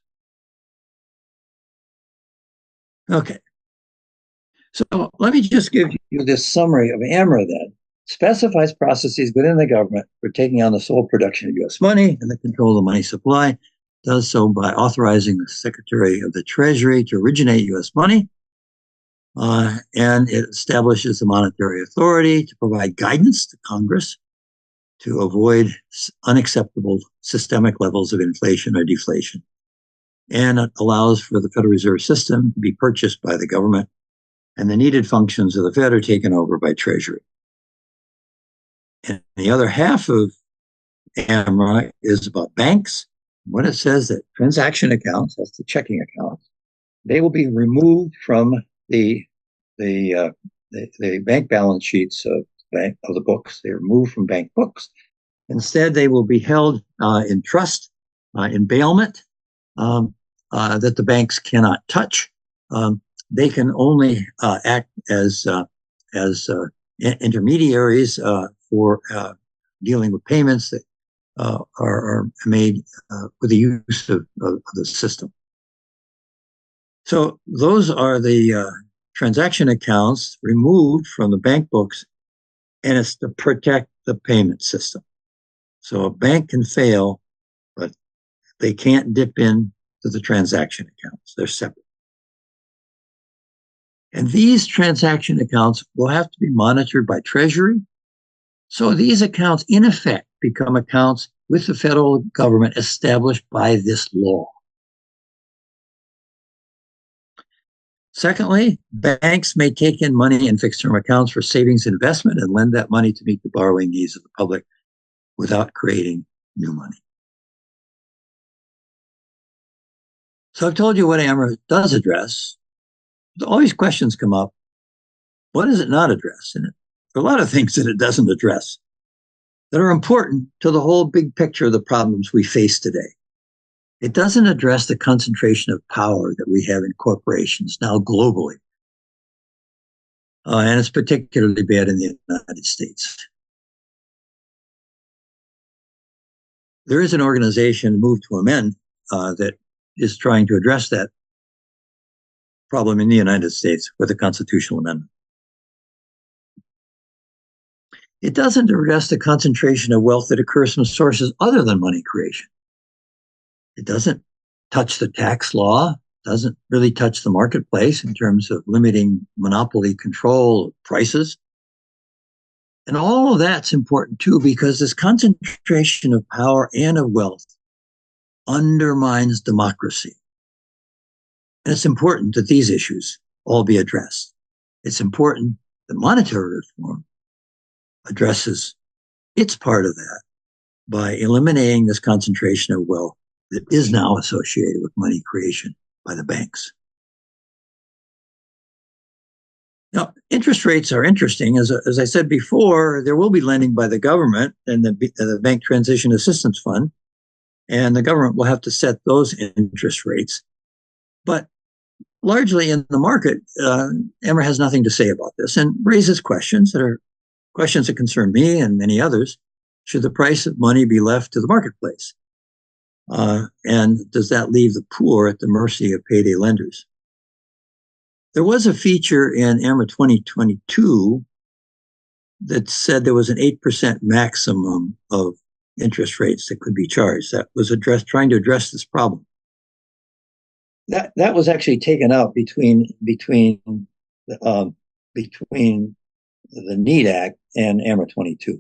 Okay. So let me just give you this summary of AMRA then. Specifies processes within the government for taking on the sole production of U.S. money and the control of the money supply. Does so by authorizing the Secretary of the Treasury to originate U.S. money. And it establishes the monetary authority to provide guidance to Congress to avoid unacceptable systemic levels of inflation or deflation. And it allows for the Federal Reserve System to be purchased by the government, and the needed functions of the Fed are taken over by Treasury. And the other half of AMRA is about banks. When it says that transaction accounts, that's the checking accounts, they will be removed from the bank balance sheets of the books. They are removed from bank books, Instead, they will be held in trust, in bailment, that the banks cannot touch. They can only act as intermediaries for dealing with payments that are made with the use of the system. So those are the transaction accounts removed from the bank books, and it's to protect the payment system. So a bank can fail, but they can't dip in to the transaction accounts. They're separate. And these transaction accounts will have to be monitored by Treasury. So these accounts, in effect, become accounts with the federal government established by this law. Secondly, banks may take in money in fixed-term accounts for savings and investment and lend that money to meet the borrowing needs of the public without creating new money. So I've told you what AMRA does address. Always questions come up. What does it not address? And there are a lot of things that it doesn't address that are important to the whole big picture of the problems we face today. It doesn't address the concentration of power that we have in corporations now globally. And it's particularly bad in the United States. There is an organization, Move to Amend, that is trying to address that problem in the United States with a constitutional amendment. It doesn't address the concentration of wealth that occurs from sources other than money creation. It doesn't touch the tax law, doesn't really touch the marketplace in terms of limiting monopoly control of prices. And all of that's important too, because this concentration of power and of wealth undermines democracy. And it's important that these issues all be addressed. It's important that monetary reform addresses its part of that by eliminating this concentration of wealth that is now associated with money creation by the banks. Now, interest rates are interesting. As I said before, there will be lending by the government and the Bank Transition Assistance Fund, and the government will have to set those interest rates. But largely in the market, AMRA has nothing to say about this and raises questions that concern me and many others. Should the price of money be left to the marketplace? And does that leave the poor at the mercy of payday lenders? There was a feature in AMRA 2022 that said there was an 8% maximum of interest rates that could be charged. That was trying to address this problem. That was actually taken out between the NEED Act and AMRA 22,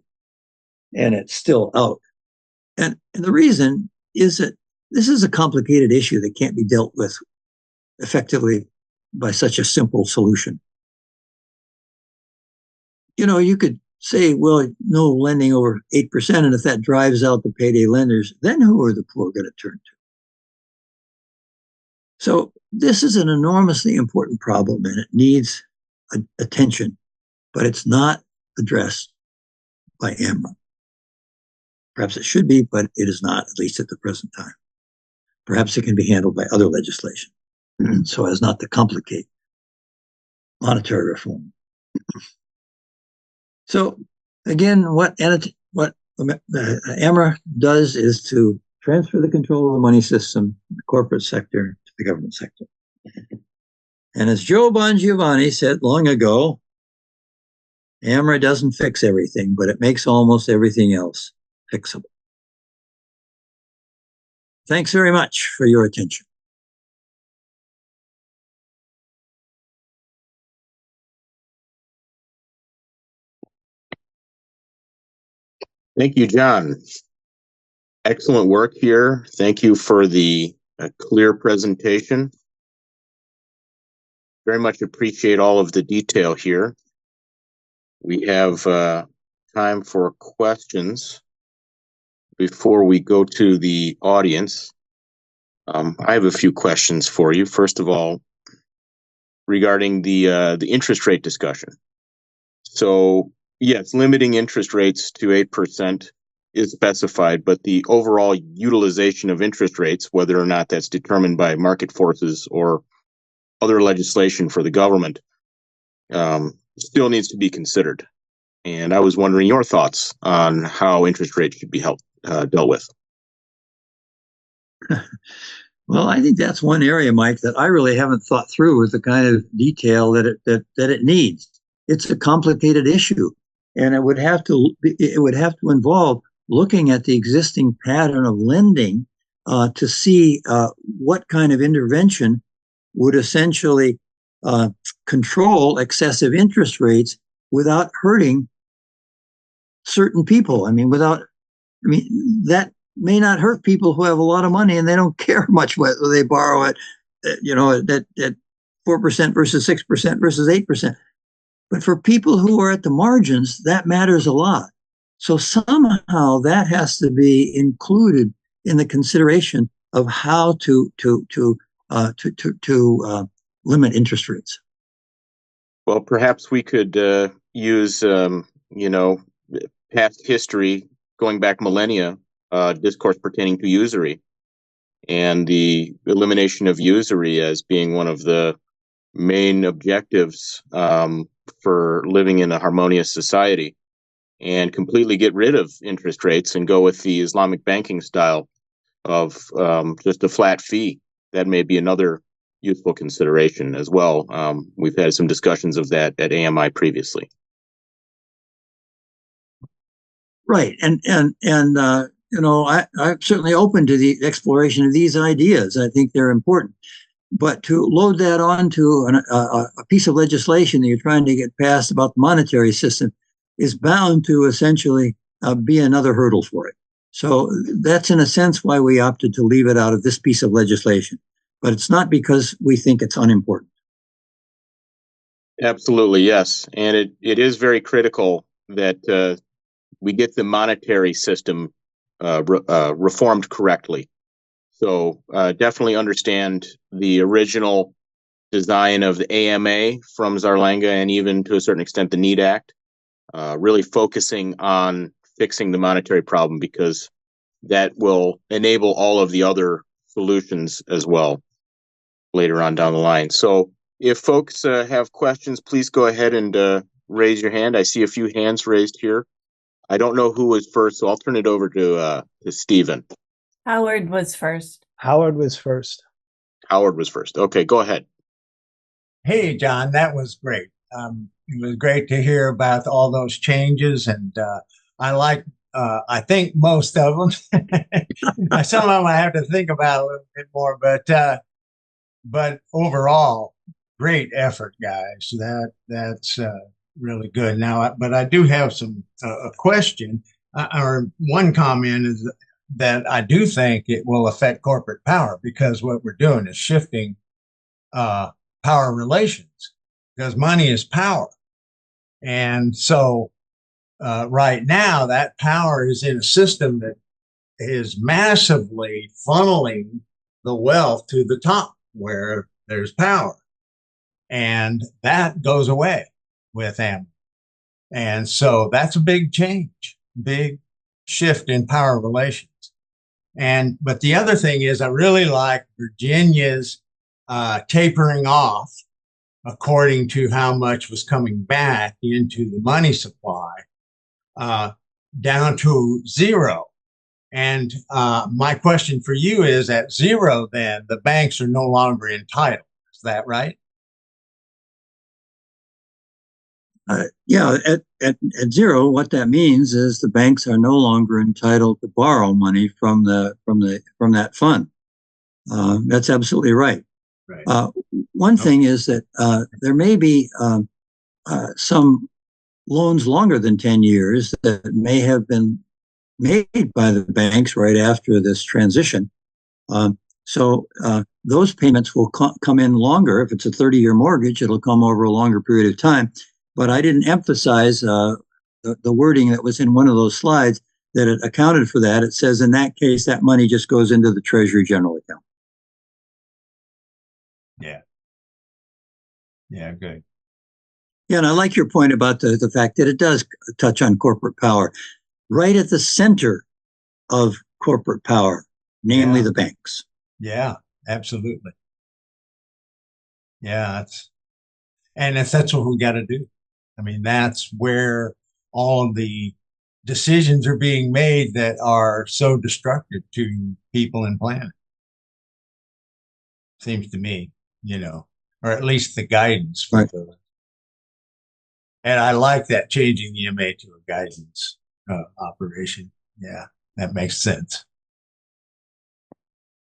and it's still out. And the reason is that this is a complicated issue that can't be dealt with effectively by such a simple solution. You know, you could say, well, no lending over 8%, and if that drives out the payday lenders, then who are the poor going to turn to? So this is an enormously important problem, and it needs attention, but it's not addressed by AMRA. Perhaps it should be, but it is not, at least at the present time. Perhaps it can be handled by other legislation so as not to complicate monetary reform. So again, what AMRA does is to transfer the control of the money system, the corporate sector, to the government sector. And as Joe Bongiovanni said long ago, AMRA doesn't fix everything, but it makes almost everything else fixable. Thanks very much for your attention. Thank you, John. Excellent work here. Thank you for the clear presentation. Very much appreciate all of the detail here. We have time for questions before we go to the audience. I have a few questions for you. First of all, regarding the interest rate discussion. So yes, limiting interest rates to 8%. is specified, but the overall utilization of interest rates, whether or not that's determined by market forces or other legislation for the government, still needs to be considered. And I was wondering your thoughts on how interest rates should be dealt with. Well, I think that's one area, Mike, that I really haven't thought through with the kind of detail that it needs. It's a complicated issue, and it would have to involve looking at the existing pattern of lending to see what kind of intervention would essentially control excessive interest rates without hurting certain people. That may not hurt people who have a lot of money and they don't care much whether they borrow at 4% versus 6% versus 8%. But for people who are at the margins, that matters a lot. So somehow that has to be included in the consideration of how to limit interest rates. Well, perhaps we could use past history going back millennia, discourse pertaining to usury and the elimination of usury as being one of the main objectives for living in a harmonious society, and completely get rid of interest rates and go with the Islamic banking style of just a flat fee. That may be another useful consideration as well. We've had some discussions of that at AMI previously. Right, and I'm certainly open to the exploration of these ideas. I think they're important. But to load that onto a piece of legislation that you're trying to get passed about the monetary system is bound to essentially be another hurdle for it. So that's in a sense why we opted to leave it out of this piece of legislation. But it's not because we think it's unimportant. Absolutely, yes. And it is very critical that we get the monetary system reformed correctly. So definitely understand the original design of the AMA from Zarlanga, and even to a certain extent the NEED Act, really focusing on fixing the monetary problem, because that will enable all of the other solutions as well later on down the line. So if folks have questions, please go ahead and raise your hand. I see a few hands raised here. I don't know who was first, so I'll turn it over to Stephen. Howard was first. Howard was first. Howard was first. Okay, go ahead. Hey, John, that was great. It was great to hear about all those changes, and I think most of them. Some of them I have to think about a little bit more, but overall, great effort, guys. That's really good. Now, but I do have a question, or one comment is that I do think it will affect corporate power, because what we're doing is shifting power relations, because money is power. And so right now that power is in a system that is massively funneling the wealth to the top where there's power. And that goes away with AMRA. And so that's a big change, big shift in power relations. But the other thing is, I really like Virginia's tapering off according to how much was coming back into the money supply, down to zero. And my question for you is, at zero, then the banks are no longer entitled. Is that right? Yeah, at zero, what that means is the banks are no longer entitled to borrow money from that fund. That's absolutely right. Right. One thing is that there may be some loans longer than 10 years that may have been made by the banks right after this transition. So those payments will come in longer. If it's a 30-year mortgage, it'll come over a longer period of time. But I didn't emphasize the wording that was in one of those slides that it accounted for that. It says in that case, that money just goes into the Treasury General Account. Yeah. Yeah, good. Yeah, and I like your point about the fact that it does touch on corporate power. right at the center of corporate power, namely Yeah. the banks. Yeah, absolutely. Yeah, that's what we got to do. I mean, that's where all of the decisions are being made that are so destructive to people and planet. Seems to me, or at least the guidance for Right. the. And I like that, changing the MA to a guidance operation. Yeah, that makes sense.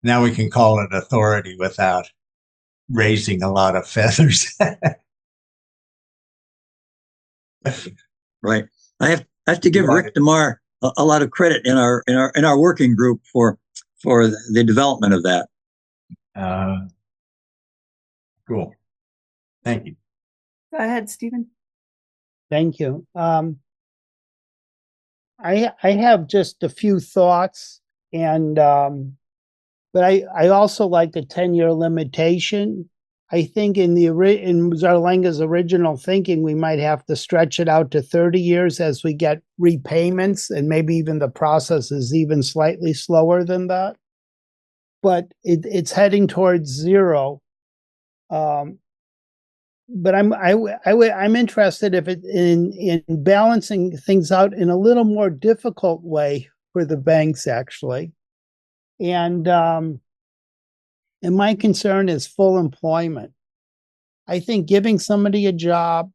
Now we can call it authority without raising a lot of feathers. Right. I have to give Right. Rick DeMar a lot of credit in our working group for the development of that. Cool. Thank you. Go ahead, Stephen. Thank you. I have just a few thoughts, and but I also like the 10-year limitation. I think in Zarlenga's original thinking, we might have to stretch it out to 30 years as we get repayments, and maybe even the process is even slightly slower than that. But it's heading towards zero. But I'm interested if in balancing things out in a little more difficult way for the banks, actually. And my concern is full employment. I think giving somebody a job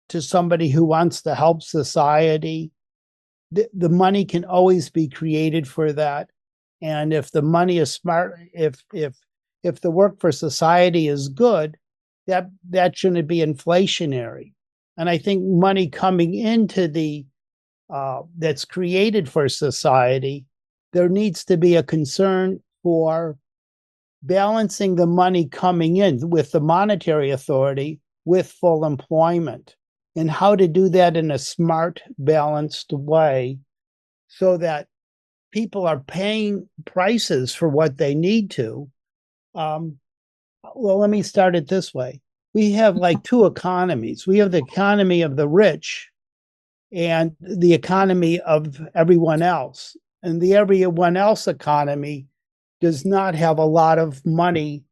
to somebody who wants to help society, the money can always be created for that. And if the money is smart, if the work for society is good, that shouldn't be inflationary. And I think money coming into the that's created for society, there needs to be a concern for balancing the money coming in with the monetary authority with full employment, and how to do that in a smart, balanced way so that people are paying prices for what they need to. Well, let me start it this way. We have like two economies. We have the economy of the rich and the economy of everyone else. And the everyone else economy does not have a lot of money,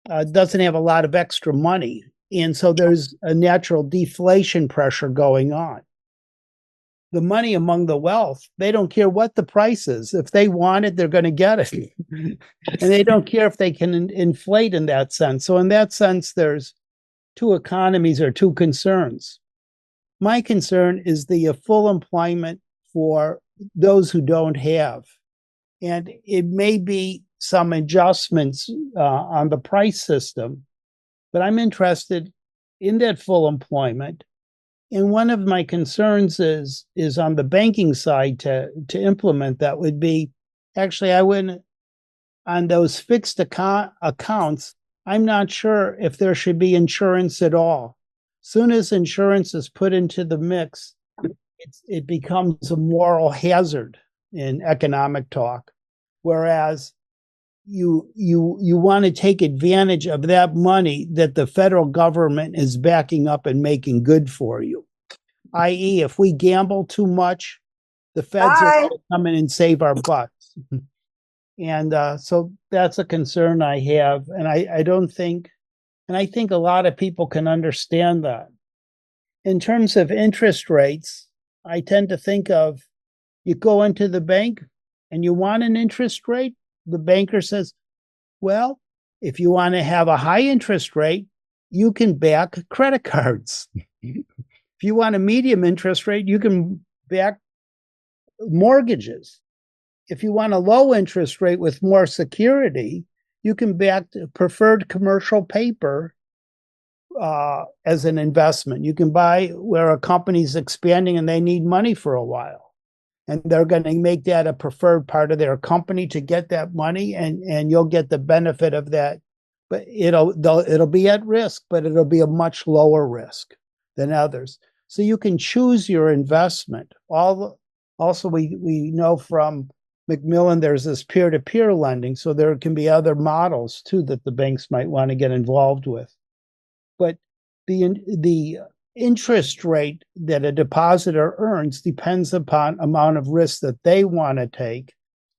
doesn't have a lot of extra money. And so there's a natural deflation pressure going on. The money among the wealth, they don't care what the price is. If they want it, they're going to get it. And they don't care if they can inflate in that sense. So in that sense, there's two economies or two concerns. My concern is the full employment for those who don't have. And it may be some adjustments on the price system, but I'm interested in that full employment. And one of my concerns is on the banking side to implement that would be, actually, I wouldn't, on those fixed accounts, I'm not sure if there should be insurance at all. Soon as insurance is put into the mix, it becomes a moral hazard in economic talk. Whereas you want to take advantage of that money that the federal government is backing up and making good for you. I.e., if we gamble too much, the feds are going to come in and save our butts. And so that's a concern I have. And I don't think, and I think a lot of people can understand that. In terms of interest rates, I tend to think of, you go into the bank and you want an interest rate, the banker says, well, if you want to have a high interest rate, you can back credit cards. If you want a medium interest rate, you can back mortgages. If you want a low interest rate with more security, you can back preferred commercial paper as an investment. You can buy where a company's expanding and they need money for a while. And they're going to make that a preferred part of their company to get that money, and you'll get the benefit of that. But it'll be at risk, but it'll be a much lower risk than others. So you can choose your investment. Also, we know from Macmillan there's this peer-to-peer lending, so there can be other models too that the banks might want to get involved with. But the interest rate that a depositor earns depends upon amount of risk that they want to take.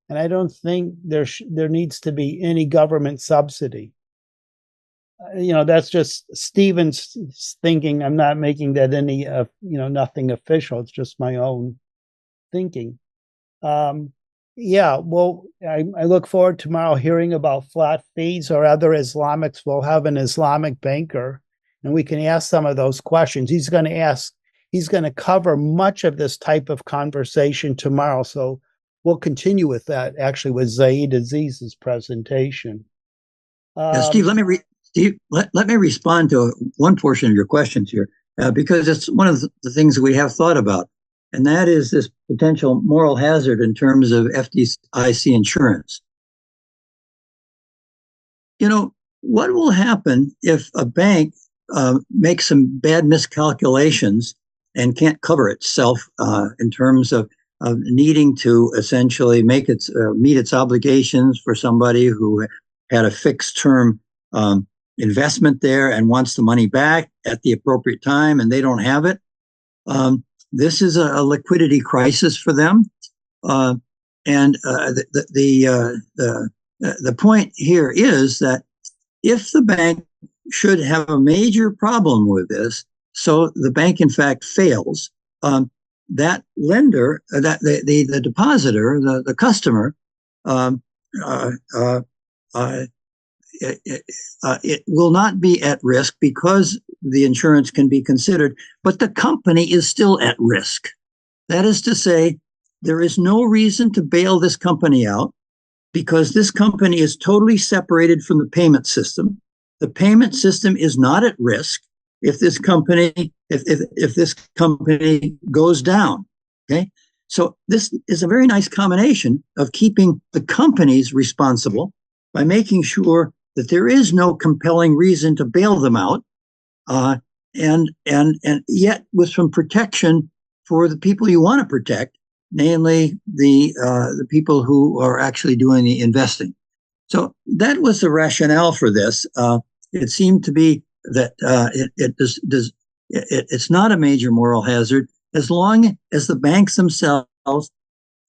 And I don't think there needs to be any government subsidy. That's just Stephen's thinking. I'm not making that any, nothing official. It's just my own thinking. Yeah, well, I look forward tomorrow hearing about flat fees or other Islamics. We'll have an Islamic banker and we can ask some of those questions. He's going to cover much of this type of conversation tomorrow. So we'll continue with that actually with Zaid Aziz's presentation. Steve, let me respond to one portion of your questions here, because it's one of the things that we have thought about, and that is this potential moral hazard in terms of FDIC insurance. What will happen if a bank makes some bad miscalculations and can't cover itself in terms of needing to essentially meet its obligations for somebody who had a fixed term investment there and wants the money back at the appropriate time and they don't have it? This is a liquidity crisis for them. And the point here is that if the bank should have a major problem with this, so the bank in fact fails, that lender, the depositor, the customer, it will not be at risk because the insurance can be considered, but the company is still at risk. That is to say, there is no reason to bail this company out because this company is totally separated from the payment system. The payment system is not at risk if this company goes down. Okay, so this is a very nice combination of keeping the companies responsible by making sure that there is no compelling reason to bail them out, and yet with some protection for the people you want to protect, namely the people who are actually doing the investing. So that was the rationale for this. It seemed to be that it's not a major moral hazard as long as the banks themselves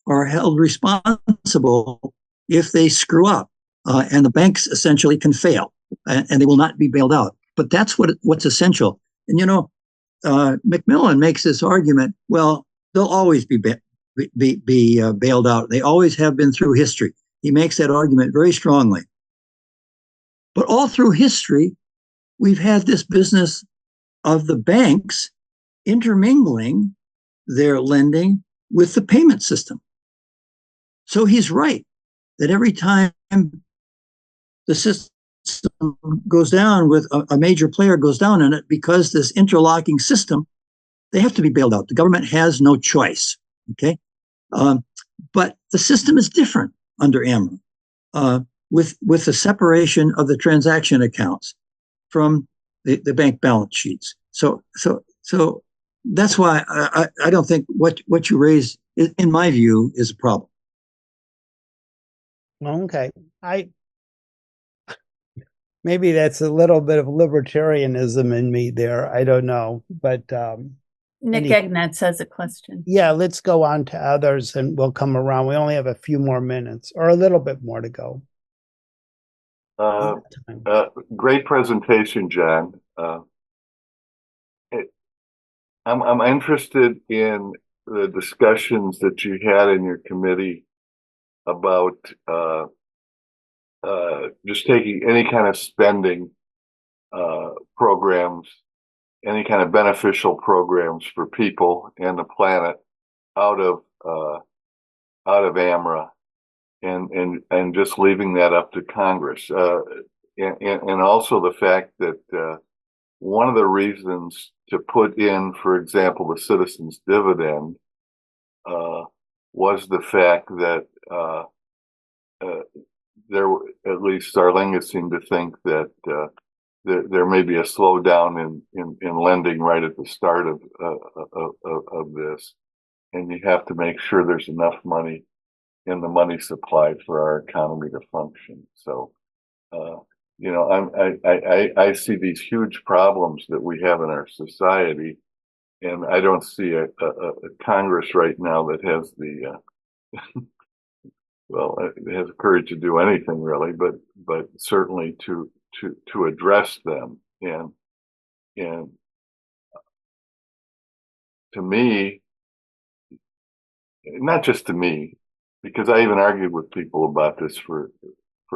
are held responsible if they screw up, and the banks essentially can fail, and they will not be bailed out. But that's what's essential. And Macmillan makes this argument. Well, they'll always be bailed out. They always have been through history. He makes that argument very strongly. But all through history, we've had this business of the banks intermingling their lending with the payment system. So he's right that every time the system goes down with a major player goes down in it, because this interlocking system, they have to be bailed out. The government has no choice. Okay. But the system is different under AMRA, with the separation of the transaction accounts from the bank balance sheets. So that's why I don't think what you raise, in my view, is a problem. Okay. Maybe that's a little bit of libertarianism in me there. I don't know. But Nick Egnetz has a question. Yeah, let's go on to others and we'll come around. We only have a few more minutes or a little bit more to go. Great presentation, John. I'm interested in the discussions that you had in your committee about just taking any kind of spending programs, any kind of beneficial programs for people and the planet out of AMRA, and just leaving that up to Congress, and also the fact that one of the reasons to put in, for example, the citizens' dividend was the fact that there, at least Zarlinga seemed to think that there may be a slowdown in lending right at the start of this, and you have to make sure there's enough money in the money supply for our economy to function. So you know, I see these huge problems that we have in our society, and I don't see a Congress right now that has the well, it has the courage to do anything really, but certainly to address them. And to me, not just to me, because I even argued with people about this for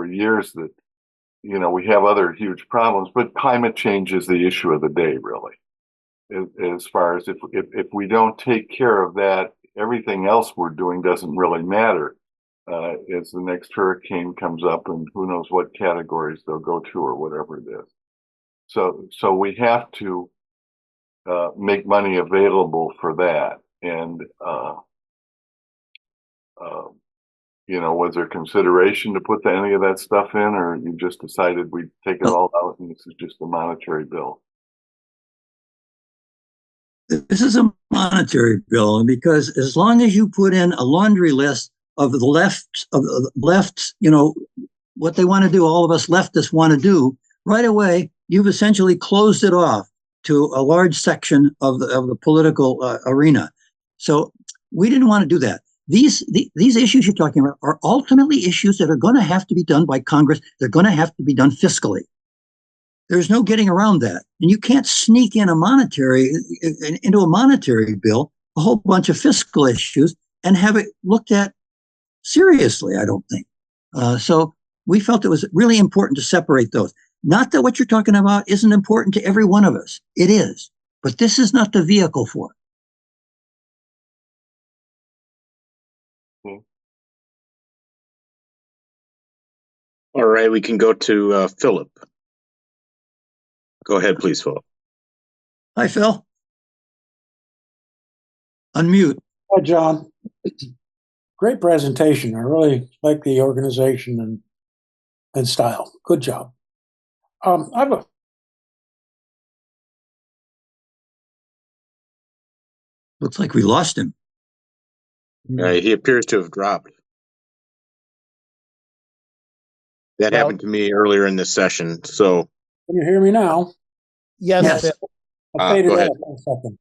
years, that, you know, we have other huge problems, but climate change is the issue of the day, really. As far as if we don't take care of that, everything else we're doing doesn't really matter. As the next hurricane comes up, and who knows what categories they'll go to or whatever it is. So we have to make money available for that. And you know, was there consideration to put any of that stuff in, or you just decided we'd take it all out and this is just a monetary bill? This is a monetary bill, because as long as you put in a laundry list of the left, you know, what they want to do, all of us leftists want to do, right away, you've essentially closed it off to a large section of the political arena. So we didn't want to do that. These issues you're talking about are ultimately issues that are going to have to be done by Congress. They're going to have to be done fiscally. There's no getting around that. And you can't sneak in into a monetary bill, a whole bunch of fiscal issues, and have it looked at seriously, I don't think. So we felt it was really important to separate those. Not that what you're talking about isn't important to every one of us. It is. But this is not the vehicle for it. All right, we can go to Philip. Go ahead, please, Philip. Hi, Phil. Unmute. Hi, John. Great presentation. I really like the organization and style. Good job. I have a Looks like we lost him. He appears to have dropped. That happened to me earlier in this session. So, Can you hear me now? Yes. Yes. I faded go ahead. out for a second.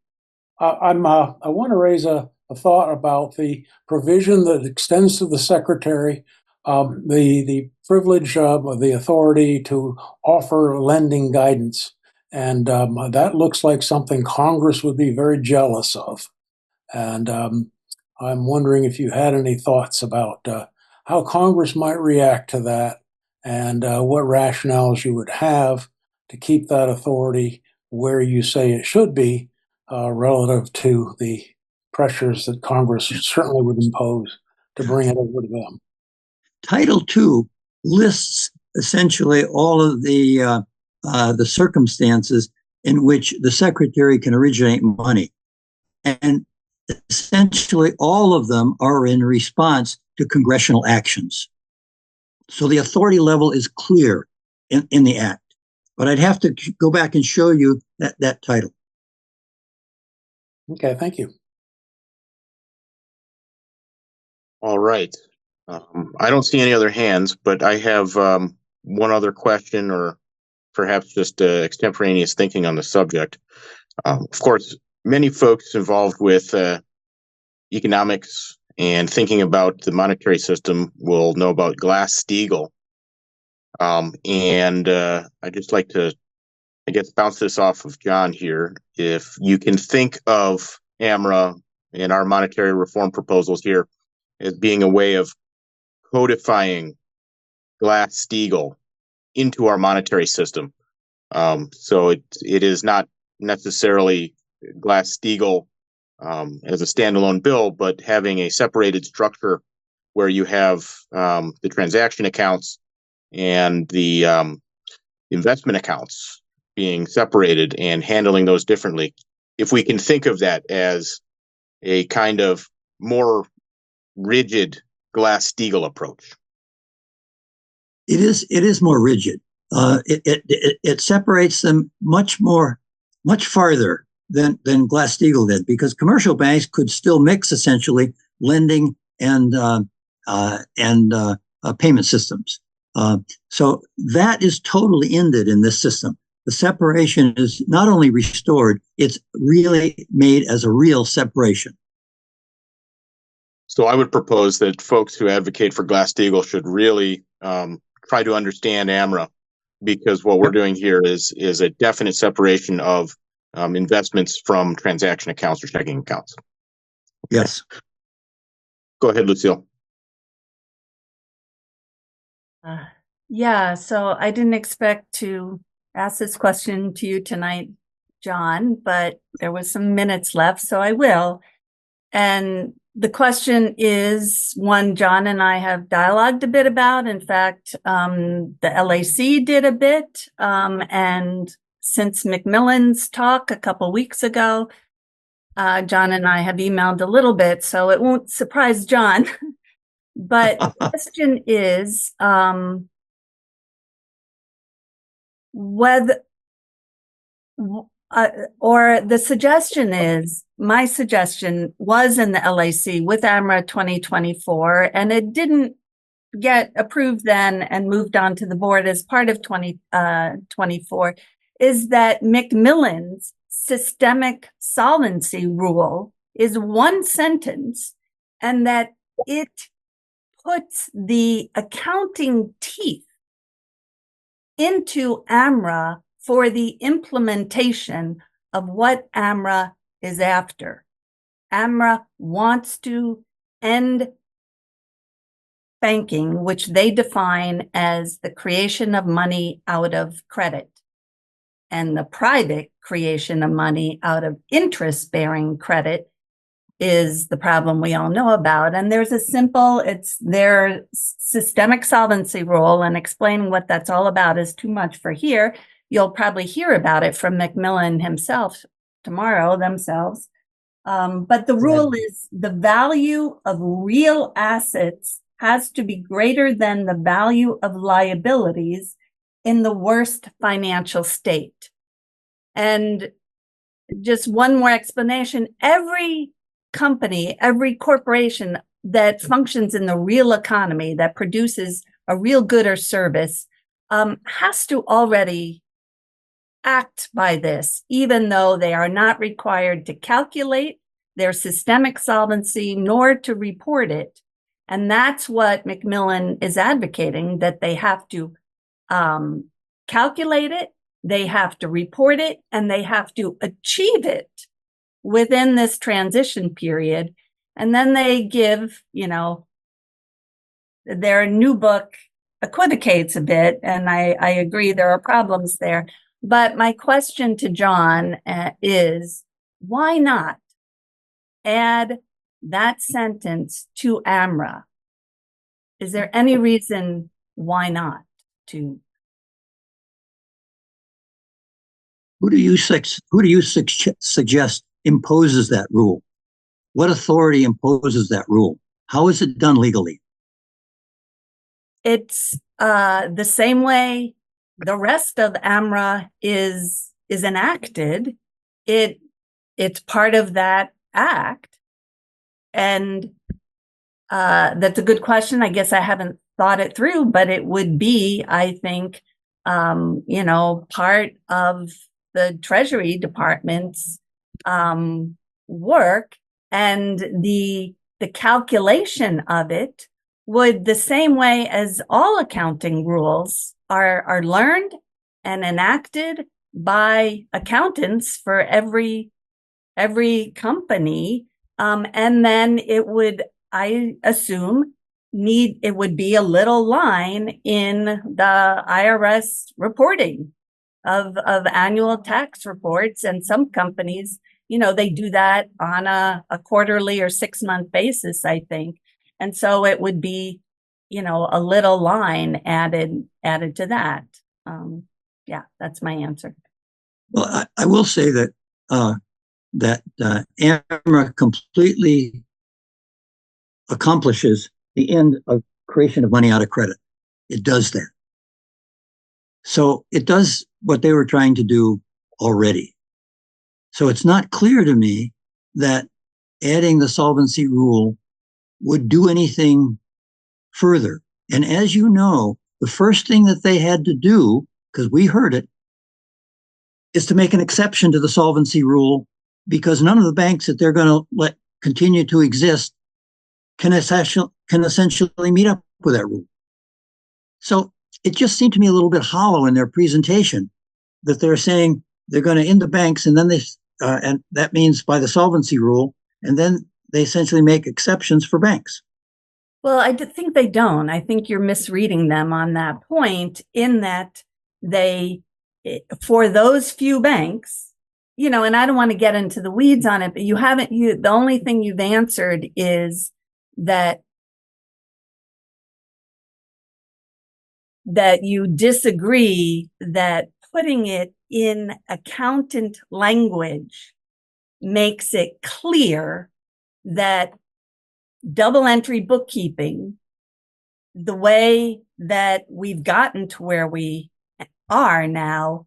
I want to raise a thought about the provision that extends to the secretary the privilege of the authority to offer lending guidance, and that looks like something Congress would be very jealous of. And I'm wondering if you had any thoughts about how Congress might react to that, and what rationales you would have to keep that authority where you say it should be, relative to the pressures that Congress certainly would impose to bring it over to them. Title II lists essentially all of the circumstances in which the secretary can originate money. And essentially all of them are in response to congressional actions. So the authority level is clear in the act. But I'd have to go back and show you that title. Okay, thank you. All right. I don't see any other hands, but I have one other question, or perhaps just extemporaneous thinking on the subject. Of course, many folks involved with economics and thinking about the monetary system will know about Glass-Steagall. And I'd just like to, I guess, bounce this off of John here. If you can think of AMRA and our monetary reform proposals here as being a way of codifying Glass-Steagall into our monetary system. So it is not necessarily Glass-Steagall as a standalone bill, but having a separated structure where you have the transaction accounts and the investment accounts being separated and handling those differently. If we can think of that as a kind of more rigid Glass-Steagall approach. It is more rigid. It separates them much farther than Glass-Steagall did, because commercial banks could still mix essentially lending and payment systems. So that is totally ended in this system. The separation is not only restored, it's really made as a real separation. So I would propose that folks who advocate for Glass-Steagall should really try to understand AMRA, because what we're doing here is a definite separation of investments from transaction accounts or checking accounts. Yes. Go ahead, Lucille. Yeah, so I didn't expect to ask this question to you tonight, John, but there was some minutes left, so I will. And the question is one John and I have dialogued a bit about. In fact, the LAC did a bit. And since Macmillan's talk a couple weeks ago, John and I have emailed a little bit, so it won't surprise John. But the question is whether, or the suggestion is, my suggestion was in the LAC with AMRA 2024, and it didn't get approved then and moved on to the board as part of 2024, is that Macmillan's systemic solvency rule is one sentence, and that it puts the accounting teeth into AMRA for the implementation of what AMRA is after. AMRA wants to end banking, which they define as the creation of money out of credit, and the private creation of money out of interest-bearing credit is the problem we all know about. And there's a simple, it's their systemic solvency rule, and explaining what that's all about is too much for here. You'll probably hear about it from Macmillan himself tomorrow themselves. But the rule is the value of real assets has to be greater than the value of liabilities in the worst financial state. And just one more explanation, every company, every corporation that functions in the real economy, that produces a real good or service, has to already act by this, even though they are not required to calculate their systemic solvency nor to report it. And that's what Macmillan is advocating, that they have to calculate it, they have to report it, and they have to achieve it within this transition period. And then they give, you know, their new book equivocates a bit, and I agree there are problems there. But my question to John is, why not add that sentence to AMRA? Is there any reason why not to? Who do you suggest imposes that rule? What authority imposes that rule? How is it done legally? It's the same way the rest of AMRA is enacted. It's part of that act. And that's a good question. I guess I haven't thought it through, but it would be, I think, you know, part of the Treasury Department's work, and the calculation of it would, the same way as all accounting rules are learned and enacted by accountants for every company. And then it would, I assume, it would be a little line in the IRS reporting of annual tax reports. And some companies, you know, they do that on a quarterly or 6-month basis, I think. And so it would be, you know, a little line added to that. Yeah, that's my answer. Well, I will say that AMRA completely accomplishes the end of creation of money out of credit. It does that. So it does what they were trying to do already. So it's not clear to me that adding the solvency rule would do anything further. And as you know, the first thing that they had to do, because we heard it, is to make an exception to the solvency rule, because none of the banks that they're going to let continue to exist can essentially meet up with that rule. So it just seemed to me a little bit hollow in their presentation that they're saying they're going to end the banks, and then and that means by the solvency rule, and then they essentially make exceptions for banks. Well, I think they don't. I think you're misreading them on that point, in that for those few banks, and I don't want to get into the weeds on it, but the only thing you've answered is that you disagree that putting it in accountant language makes it clear that double entry bookkeeping, the way that we've gotten to where we are now,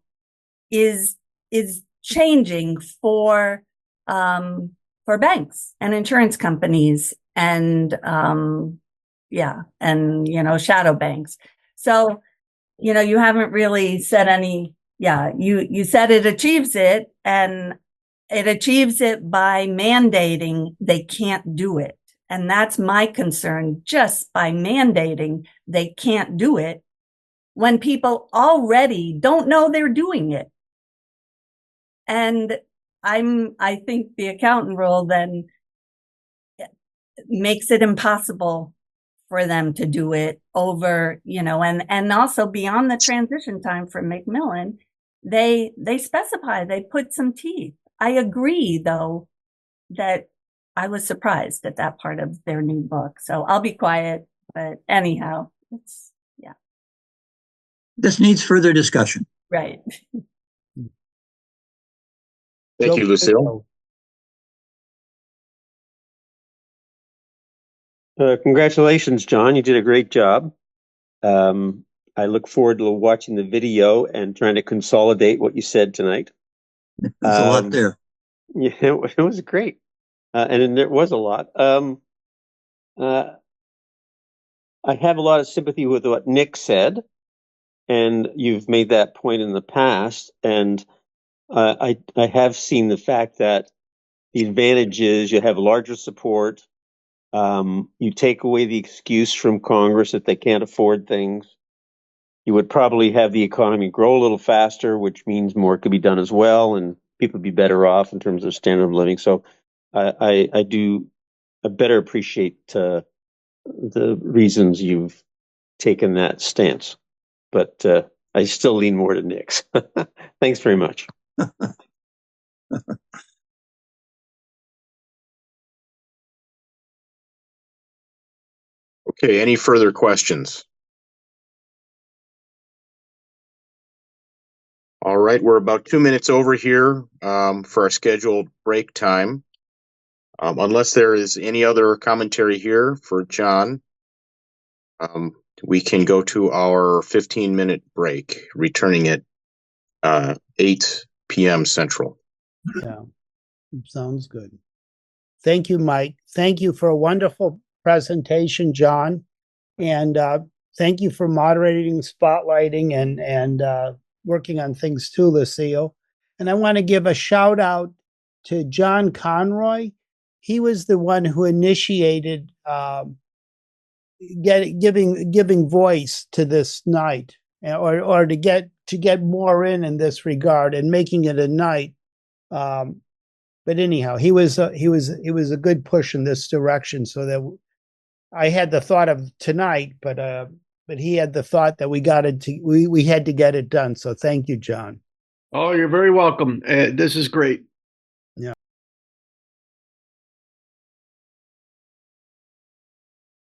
is changing for banks and insurance companies and shadow banks. So, you haven't really said any, you said it achieves it, and it achieves it by mandating they can't do it. And that's my concern, just by mandating they can't do it when people already don't know they're doing it. And I think the accountant rule then makes it impossible for them to do it over, and also beyond the transition time for Macmillan, they specify, they put some teeth. I agree, though, that I was surprised at that part of their new book. So I'll be quiet, but anyhow, This needs further discussion. Right. Thank you, Lucille. Congratulations, John. You did a great job. I look forward to watching the video and trying to consolidate what you said tonight. There's a lot there. Yeah, it was great. And there was a lot. I have a lot of sympathy with what Nick said, and you've made that point in the past. And I have seen the fact that the advantage is you have larger support. You take away the excuse from Congress that they can't afford things. You would probably have the economy grow a little faster, which means more could be done as well, and people would be better off in terms of standard of living. So I better appreciate the reasons you've taken that stance. But I still lean more to Nick's. Thanks very much. Okay, any further questions? All right, we're about 2 minutes over here for our scheduled break time. Unless there is any other commentary here for John, we can go to our 15-minute break, returning at 8 p.m. Central. Yeah, sounds good. Thank you, Mike. Thank you for a wonderful presentation, John. And thank you for moderating, spotlighting, and working on things too, Lucille. And I want to give a shout out to John Conroy. He was the one who initiated giving voice to this night, or to get more in this regard and making it a night. But anyhow, it was a good push in this direction, so that I had the thought of tonight, but he had the thought that we had to get it done. So thank you, John. Oh, you're very welcome. This is great.